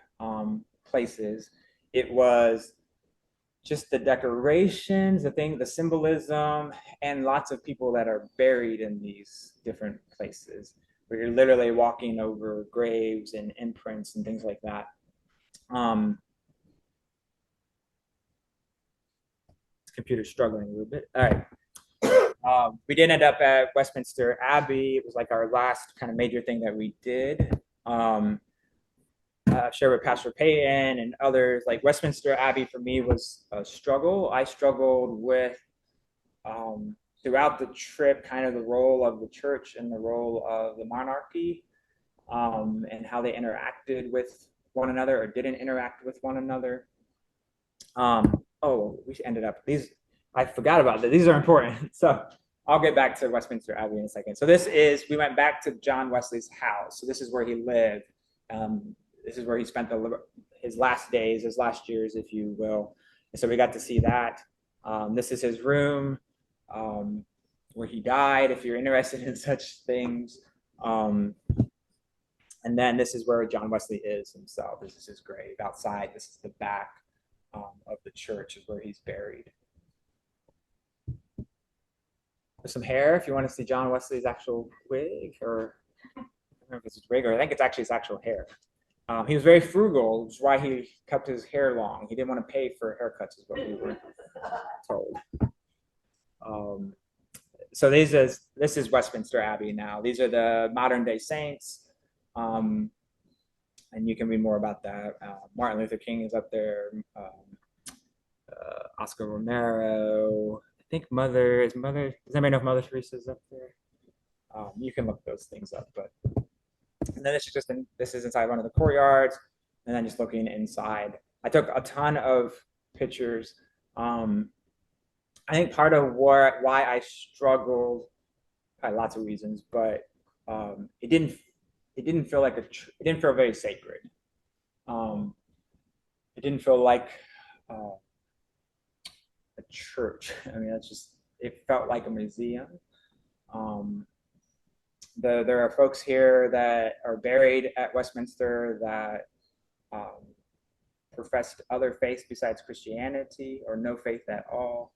places, it was just the decorations, the symbolism, and lots of people that are buried in these different places, where you're literally walking over graves and imprints and things like that. Computer's struggling a little bit. All right. We did end up at Westminster Abbey. It was like our last kind of major thing that we did. Share with Pastor Payton and others. Like Westminster Abbey for me was a struggle. I struggled with throughout the trip, kind of the role of the church and the role of the monarchy, and how they interacted with one another or didn't interact with one another. We ended up I forgot about that. These are important. So I'll get back to Westminster Abbey in a second. So we went back to John Wesley's house. So this is where he lived. This is where he spent his last days, his last years, if you will. And so we got to see that. This is his room where he died, if you're interested in such things. And then this is where John Wesley is himself. This is his grave outside. This is the back of the church, is where he's buried. There's some hair if you want to see John Wesley's actual wig, or I don't know if it's his wig, or I think it's actually his actual hair. He was very frugal, which is why he kept his hair long. He didn't want to pay for haircuts, is what we were told. So this is Westminster Abbey now. These are the modern day saints. And you can read more about that. Martin Luther King is up there. Oscar Romero. I think does anybody know if Mother Teresa is up there? You can look those things up, but. And then this is inside one of the courtyards, and then just looking inside. I took a ton of pictures. I think part of why I struggled, probably lots of reasons, but it didn't feel like it didn't feel very sacred. It didn't feel like a church. I mean, it felt like a museum. there are folks here that are buried at Westminster that professed other faiths besides Christianity or no faith at all,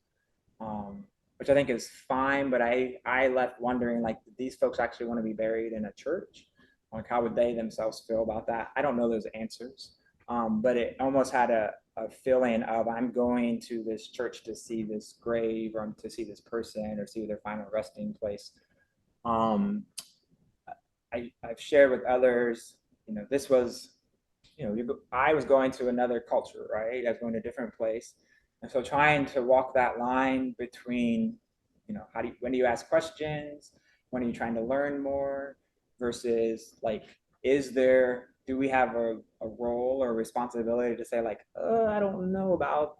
which I think is fine. But I left wondering, like, did these folks actually want to be buried in a church? Like, how would they themselves feel about that? I don't know those answers. But it almost had a feeling of, I'm going to this church to see this grave or to see this person or see their final resting place. I've shared with others, this was, I was going to another culture, right? I was going to a different place. And so trying to walk that line between, when do you ask questions? When are you trying to learn more? Versus, like, do we have a role or responsibility to say, like, I don't know about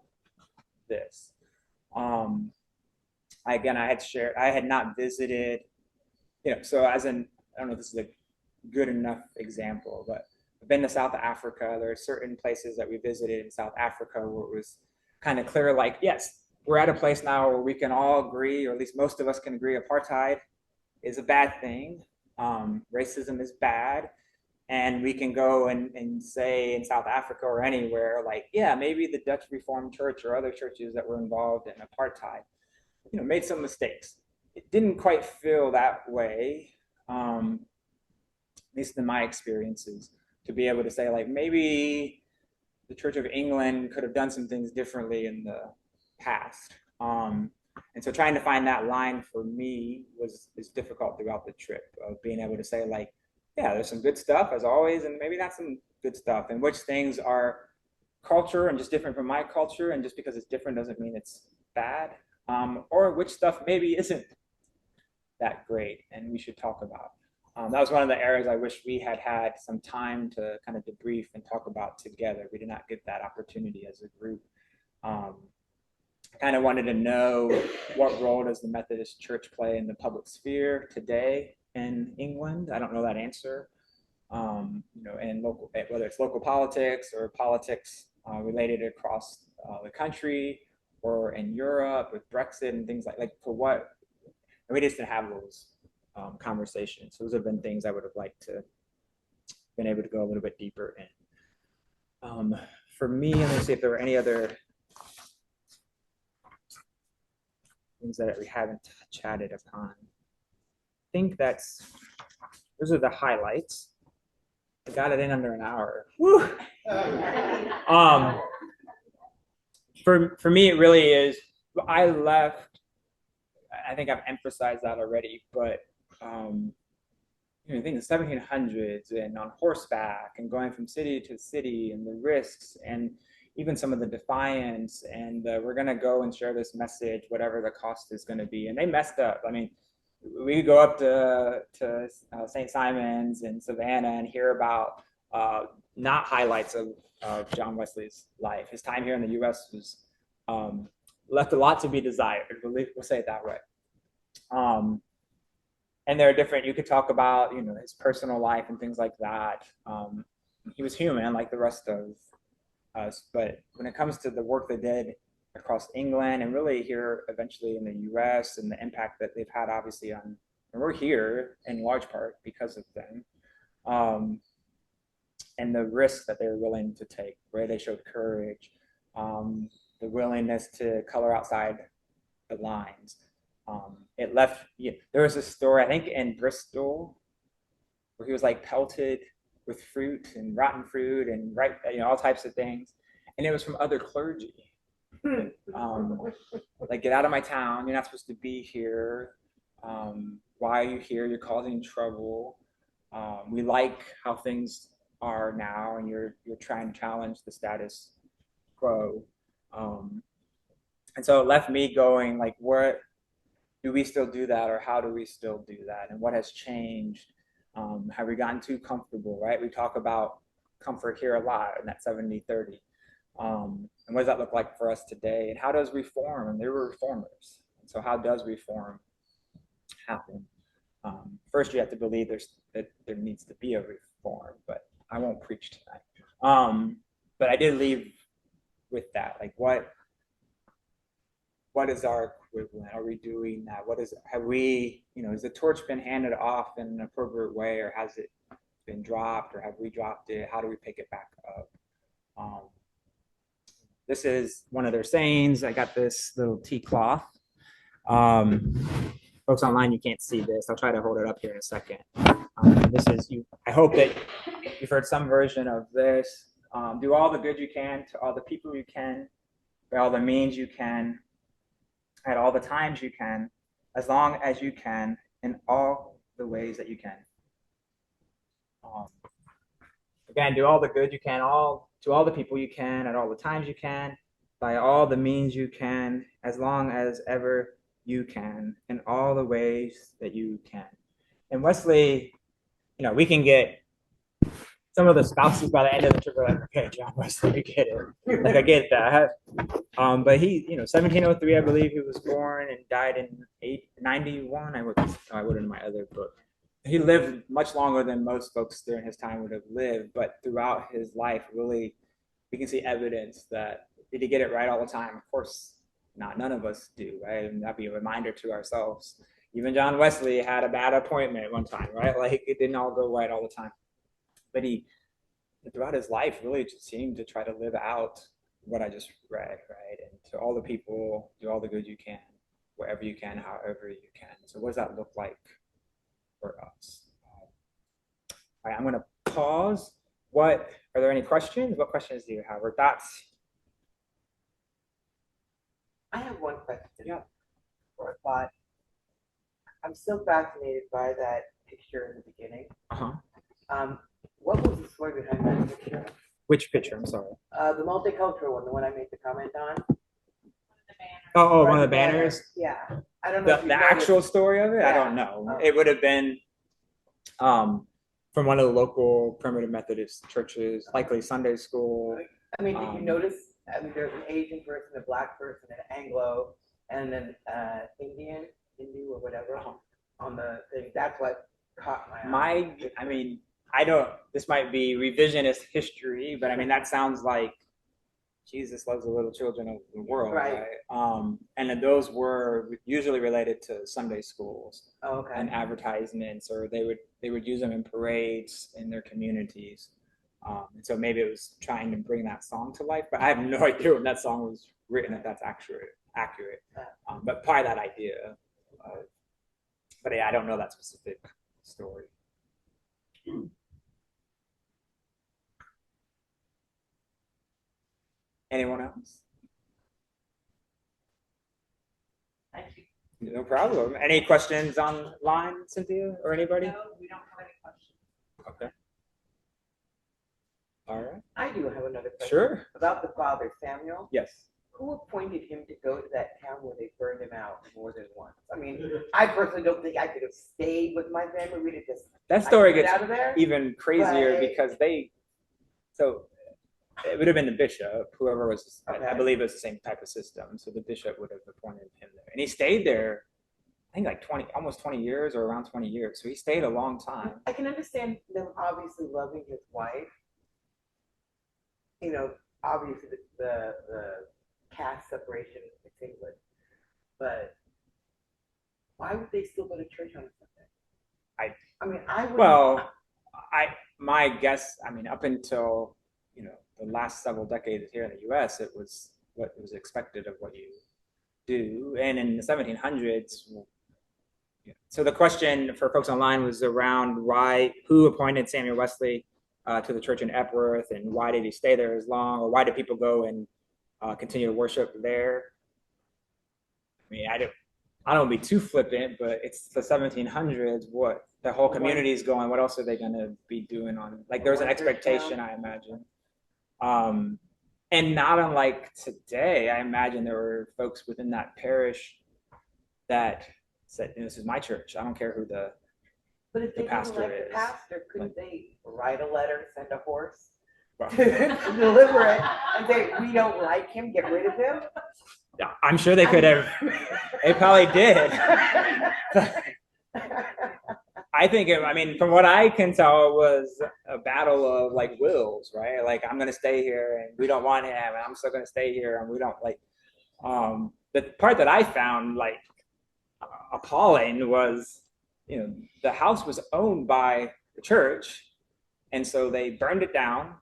this. Again, I had not visited, so I don't know if this is a good enough example, but I've been to South Africa. There are certain places that we visited in South Africa where it was kind of clear, like, yes, we're at a place now where we can all agree, or at least most of us can agree, apartheid is a bad thing. Racism is bad. And we can go and say in South Africa or anywhere, like, yeah, maybe the Dutch Reformed Church or other churches that were involved in apartheid, made some mistakes. It didn't quite feel that way, at least in my experiences, to be able to say, like, maybe the Church of England could have done some things differently in the past. And so trying to find that line for me is difficult throughout the trip, of being able to say, like, yeah, there's some good stuff as always, and maybe not some good stuff, and which things are culture and just different from my culture, and just because it's different doesn't mean it's bad, or which stuff maybe isn't that great and we should talk about. That was one of the areas I wish we had had some time to kind of debrief and talk about together. We did not get that opportunity as a group. I kind of wanted to know, what role does the Methodist Church play in the public sphere today in England? I don't know that answer. And local, whether it's local politics or politics related across the country or in Europe with Brexit and things like for what, and we just didn't have those conversations. So those have been things I would have liked to been able to go a little bit deeper in. For me, let me see if there were any other things that we haven't chatted upon. I think those are the highlights. I got it in under an hour. Woo! For me, it really is. I left. I think I've emphasized that already, but I think the 1700s and on horseback and going from city to city and the risks and even some of the defiance and we're going to go and share this message, whatever the cost is going to be. And they messed up. I mean, we go up to St. Simon's and Savannah and hear about not highlights of John Wesley's life. His time here in the U.S. was left a lot to be desired. We'll say it that way. And there are different, you could talk about, his personal life and things like that. He was human like the rest of us. But when it comes to the work they did across England and really here eventually in the US and the impact that they've had obviously on, and we're here in large part because of them, and the risks that they were willing to take, where they showed courage, the willingness to color outside the lines. It left, there was a story, I think in Bristol, where he was like pelted with fruit and rotten fruit and all types of things. And it was from other clergy. Like, get out of my town. You're not supposed to be here. Why are you here? You're causing trouble. We like how things are now, and you're trying to challenge the status quo. And so it left me going, like, what do we still do that, or how do we still do that, and what has changed? Have we gotten too comfortable, right? We talk about comfort here a lot in that 70-30. And what does that look like for us today? And how does reform? And there were reformers. And so how does reform happen? First, you have to believe that there needs to be a reform, but I won't preach tonight. But I did leave with that. Like, what is our equivalent? Are we doing that? Have we, has the torch been handed off in an appropriate way, or has it been dropped, or have we dropped it? How do we pick it back up? Um, this is one of their sayings. I got this little tea cloth. Folks online, you can't see this. I'll try to hold it up here in a second. This is you. I hope that you've heard some version of this. Do all the good you can to all the people you can, by all the means you can, at all the times you can, as long as you can, in all the ways that you can. Again, do all the good you can, to all the people you can, at all the times you can, by all the means you can, as long as ever you can, in all the ways that you can. And Wesley, we can get some of the spouses by the end of the trip are like, okay, John Wesley, I get it. Like, I get that. But he, 1703, I believe he was born and died in 891. I wrote in my other book. He lived much longer than most folks during his time would have lived, but throughout his life, really, we can see evidence that did he get it right all the time? Of course, none of us do, right? And that'd be a reminder to ourselves. Even John Wesley had a bad appointment one time, right? Like, it didn't all go right all the time. But he, throughout his life, really just seemed to try to live out what I just read, right? And to all the people, do all the good you can, wherever you can, however you can. So what does that look like for us? All right, I'm going to pause. Are there any questions? What questions do you have, or thoughts? I have one question. Yeah. Or a thought. I'm still fascinated by that picture in the beginning. What was the story behind that picture? Which picture? I'm sorry. The multicultural one I made the comment on. One of the banners. Yeah, I don't know. The actual story of it, yeah. I don't know. It would have been from one of the local primitive Methodist churches, likely Sunday school. I mean, did you notice? I mean, there's an Asian person, a Black person, an Anglo, and an Hindu or whatever on the thing. That's what caught my eye. This might be revisionist history, but I mean, that sounds like Jesus loves the little children of the world, right? And those were usually related to Sunday schools and advertisements, or they would use them in parades in their communities. And so maybe it was trying to bring that song to life, but I have no idea when that song was written, if that's accurate. But probably that idea. But yeah, I don't know that specific story. Anyone else? Thank you. No problem. Any questions online, Cynthia, or anybody? No, we don't have any questions. Okay. All right. I do have another question. Sure. About the father, Samuel. Yes. Who appointed him to go to that town where they burned him out more than once? I mean, I personally don't think I could have stayed with my family. We'd have just that story gets out of there. Even crazier because it would have been the bishop, whoever was, I believe it was the same type of system. So the bishop would have appointed him there. And he stayed there, I think like almost 20 years or around 20 years. So he stayed a long time. I can understand them obviously loving his wife. Obviously the caste separation is England. But why would they still go to church on a Sunday? I would. My guess, up until, the last several decades here in the U.S., it was what was expected of what you do. And in the 1700s, so the question for folks online was around who appointed Samuel Wesley to the church in Epworth, and why did he stay there as long, or why did people go and continue to worship there? I don't want to be too flippant, but it's the 1700s. What the whole community is going. What else are they going to be doing on? Like, there's an expectation, I imagine. And not unlike today, I imagine there were folks within that parish that said, "This is my church. I don't care who the But if they pastor didn't like is." the pastor, couldn't they write a letter, send a horse to deliver it, and say, "We don't like him. Get rid of him"? Yeah, I'm sure they could have. They probably did. I think, from what I can tell, it was a battle of wills, right? Like, I'm going to stay here and we don't want him, and I'm still going to stay here and we don't the part that I found like appalling was, the house was owned by the church, and so they burned it down,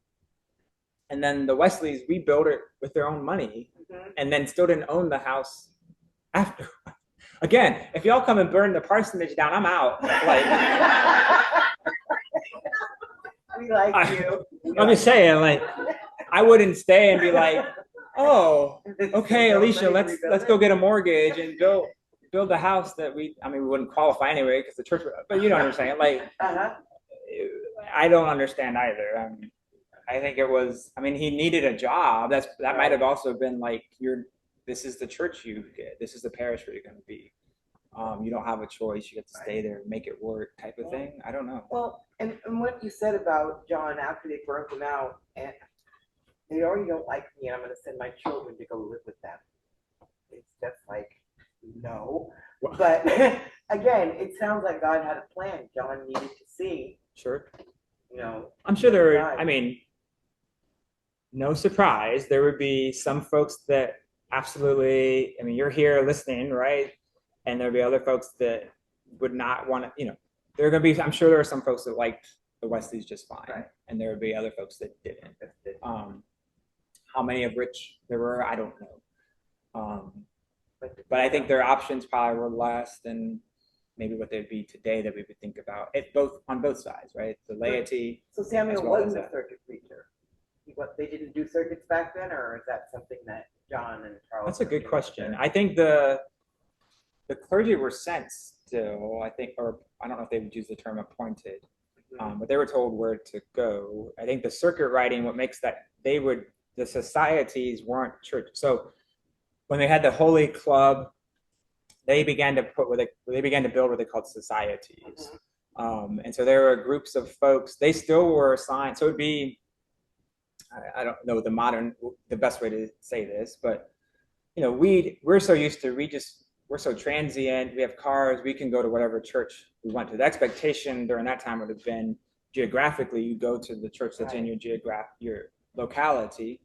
and then the Wesleys rebuilt it with their own money, and then still didn't own the house after. Again, if y'all come and burn the parsonage down, I'm out. We like you. I'm just saying, like, I wouldn't stay and be like, oh, okay, Alicia, let's go get a mortgage and build the house that we wouldn't qualify anyway because the church, but you know what I'm saying? Like, I don't understand either. I think it was, he needed a job. That might have also been like, this is the church you get. This is the parish where you're going to be. You don't have a choice. You get to stay there, make it work type of thing. I don't know. Well, and what you said about John after they burnt them out, and they already don't like me, and I'm going to send my children to go live with them. It's just like, no. But again, it sounds like God had a plan. John needed to see. Sure. I'm sure no surprise, there would be some folks that absolutely, you're here listening, right? And there'd be other folks that would not want to, there are going to be, I'm sure there are some folks that liked the Wesleys just fine. Right. And there would be other folks that didn't. How many of which there were, I don't know. But I think their options probably were less than maybe what they'd be today that we would think about it on both sides, right? The laity. So Samuel wasn't a circuit preacher. They didn't do circuits back then, or is that something that John and Charles? That's a good question. I think the clergy were sent still, I think, or I don't know if they would use the term appointed, but they were told where to go. I think the circuit writing, what makes that, the societies weren't church. So when they had the Holy Club, they began to build what they called societies. And so there were groups of folks, they still were assigned. So it'd be, I don't know the best way to say this, but we're so used to, we're so transient. We have cars. We can go to whatever church we want to. The expectation during that time would have been geographically, you go to the church that's in your locality.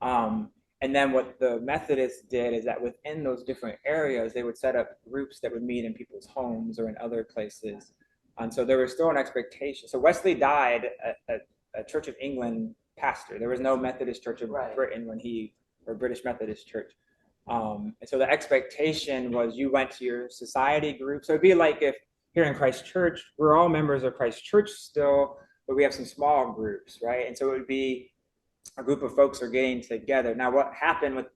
And then what the Methodists did is that within those different areas, they would set up groups that would meet in people's homes or in other places. And so there was still an expectation. So Wesley died a Church of England pastor. There was no Methodist Church of Britain or British Methodist Church. And so the expectation was you went to your society group. So it'd be like if here in Christ Church, we're all members of Christ Church still, but we have some small groups, right? And so it would be a group of folks are getting together. Now, what happened with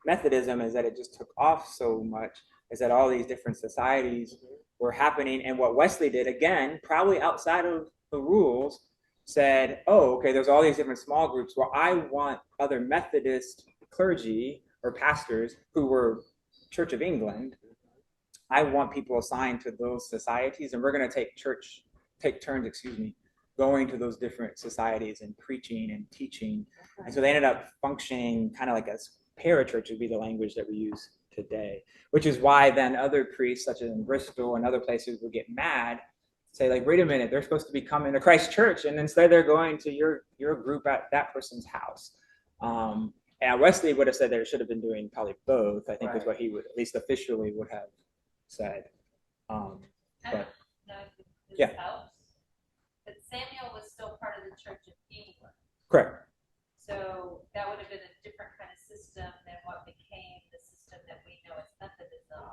Methodism is that it just took off so much, is that all these different societies were happening. And what Wesley did, again, probably outside of the rules, said, oh, okay, there's all these different small groups. Well, I want other Methodist clergy or pastors who were Church of England. I want people assigned to those societies, and we're going to take turns, going to those different societies and preaching and teaching. And so they ended up functioning kind of like a parachurch would be the language that we use today, which is why then other priests, such as in Bristol and other places, would get mad, say like, wait a minute, they're supposed to be coming to Christ Church, and instead they're going to your group at that person's house. And Wesley would have said they should have been doing probably both, I think is what he would, at least officially, would have said. But yeah. But Samuel was still part of the Church of England. Correct. So that would have been a different kind of system than what became the system that we know as Methodism,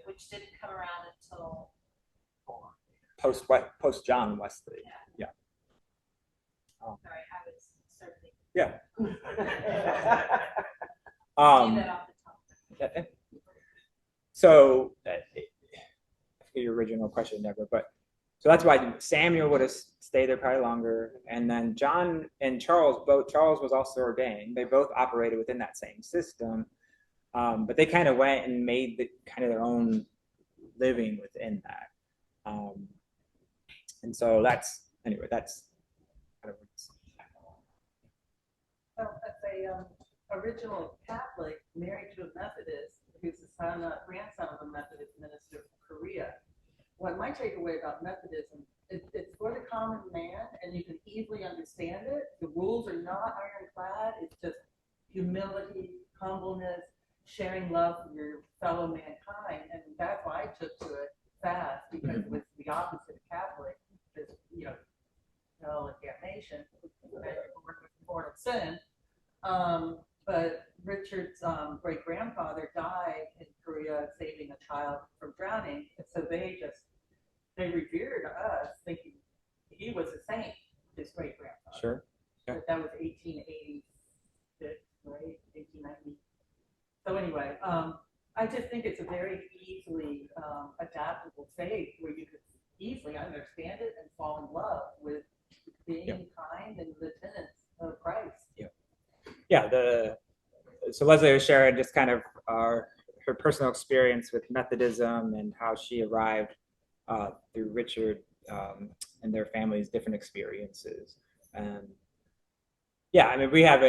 which didn't come around until post John Wesley. Yeah. Sorry, I was certainly. Yeah. That off the top. So, your original question, Deborah, but so that's why Samuel would have stayed there probably longer, and then John and Charles, Charles was also ordained. They both operated within that same system, but they kind of went and made their own living within that. And so that's I don't know. Well, as a original Catholic married to a Methodist, who's the grandson of a Methodist minister from Korea, what my takeaway about Methodism, it's for the common man, and you can easily understand it. The rules are not ironclad. It's just humility, humbleness, sharing love for your fellow mankind, and that's why I took to it fast, because it was the opposite of Catholic, because, hell and damnation, born of sin. But Richard's great grandfather died in Korea saving a child from drowning, and so they revered us, thinking he was a saint, his great grandfather. Sure. Yeah. But that was 1886, right? 1890. So anyway, I just think it's a very easily adaptable faith where you could easily understand it and fall in love with being kind and the tenets of Christ. Yeah. So Leslie was sharing just kind of her personal experience with Methodism and how she arrived through Richard and their family's different experiences. Yeah, I mean, we have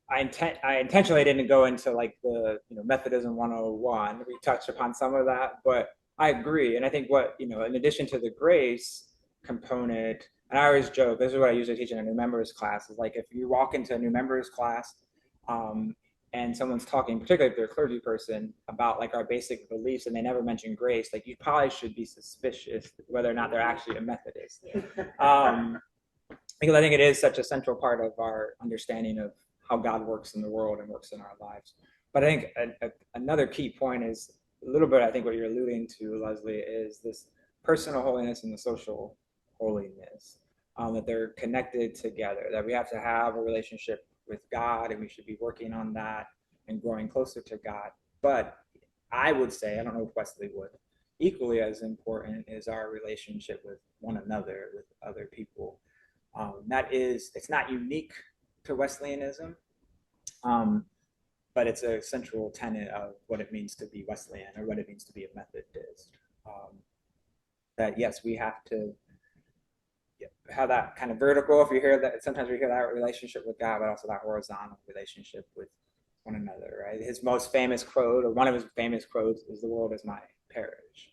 I intentionally didn't go into like the Methodism 101. We touched upon some of that, but I agree. And I think what, in addition to the grace component, and I always joke, this is what I usually teach in a new members class, is like if you walk into a new members class and someone's talking, particularly if they're a clergy person, about like our basic beliefs and they never mention grace, like you probably should be suspicious whether or not they're actually a Methodist. Because I think it is such a central part of our understanding of how God works in the world and works in our lives. But I think another key point is a little bit, I think what you're alluding to, Leslie, is this personal holiness and the social holiness, that they're connected together, that we have to have a relationship with God and we should be working on that and growing closer to God. But I would say, I don't know if Wesley would, equally as important is our relationship with one another, with other people. It's not unique to Wesleyanism, but it's a central tenet of what it means to be Wesleyan or what it means to be a Methodist. That yes, we have to have that kind of vertical, if you hear that, sometimes we hear that relationship with God, but also that horizontal relationship with one another, right? His most famous quote, or one of his famous quotes, is "The world is my parish."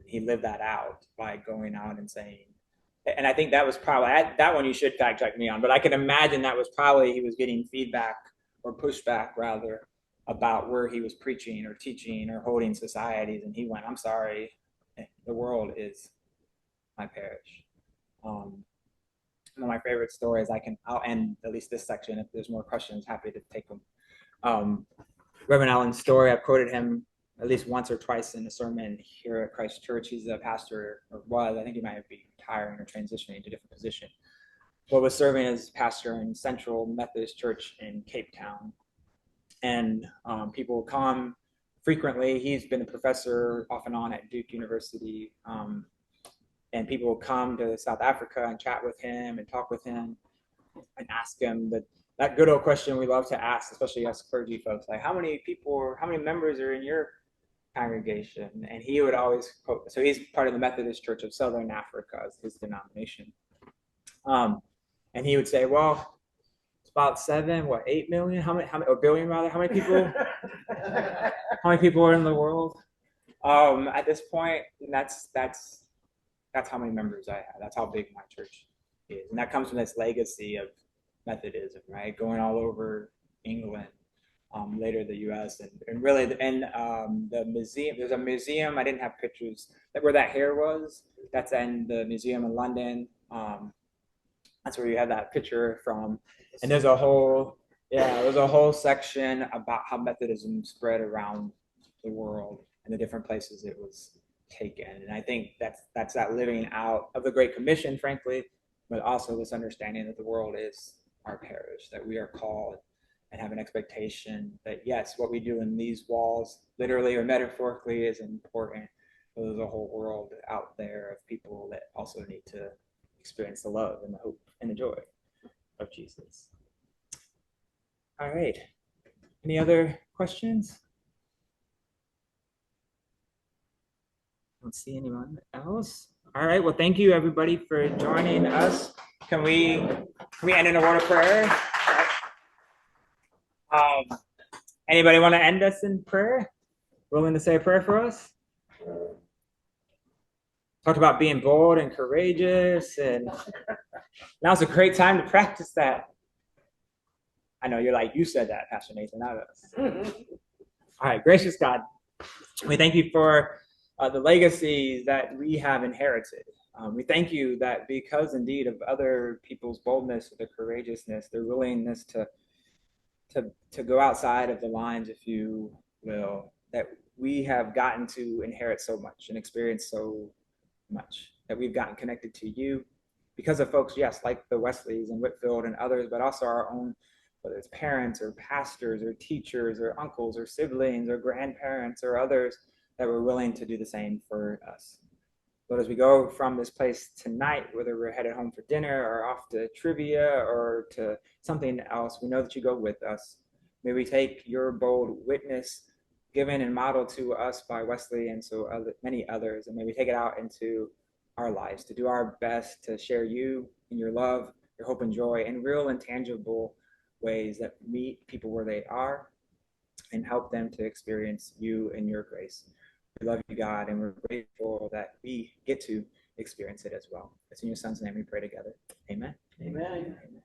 He lived that out by going out and saying, and I think that was probably, that one you should fact check me on, but I can imagine that was probably, he was getting feedback or pushback rather about where he was preaching or teaching or holding societies, and he went, "I'm sorry, the world is my parish." One of my favorite stories, I'll end at least this section. If there's more questions, happy to take them. Reverend Allen's story, I've quoted him at least once or twice in a sermon here at Christ Church. He's a pastor, or was, I think he might be retiring or transitioning to a different position, but was serving as pastor in Central Methodist Church in Cape Town. And people will come frequently. He's been a professor off and on at Duke University. And people will come to South Africa and chat with him and talk with him and ask him that good old question we love to ask, especially us clergy folks, like how many members are in your congregation? And he would always quote, so he's part of the Methodist Church of Southern Africa, is his denomination. And he would say, well, it's about 8 million? How many, or billion rather? How many people are in the world at this point? And that's how many members I have. That's how big my church is. And that comes from this legacy of Methodism, right? Going all over England, later the US, and really, the museum, there's a museum, I didn't have pictures, where that hair was, that's in the museum in London. That's where you have that picture from. And there's a whole section about how Methodism spread around the world and the different places it was taken. And I think that's that living out of the Great Commission, frankly, but also this understanding that the world is our parish, that we are called and have an expectation that yes, what we do in these walls, literally or metaphorically, is important. But there's a whole world out there of people that also need to experience the love and the hope and the joy of Jesus. All right. Any other questions? I don't see anyone else. All right. Well, thank you everybody for joining us. Can we end in a word of prayer? Anybody want to end us in prayer? Willing to say a prayer for us? Talked about being bold and courageous, and now's a great time to practice that. I know you're like, you said that, Pastor Nathan, not us. All right, gracious God, we thank you for the legacies that we have inherited. We thank you that because indeed of other people's boldness, their courageousness, their willingness to go outside of the lines, if you will, that we have gotten to inherit so much and experience so much, that we've gotten connected to you because of folks, yes, like the Wesleys and Whitfield and others, but also our own, whether it's parents or pastors or teachers or uncles or siblings or grandparents or others that were willing to do the same for us. But as we go from this place tonight, whether we're headed home for dinner or off to trivia or to something else, we know that you go with us. May we take your bold witness given and modeled to us by Wesley and so many others, and may we take it out into our lives to do our best to share you and your love, your hope and joy in real and tangible ways that meet people where they are and help them to experience you and your grace. We love you, God, and we're grateful that we get to experience it as well. It's in your son's name we pray together. Amen. Amen. Amen.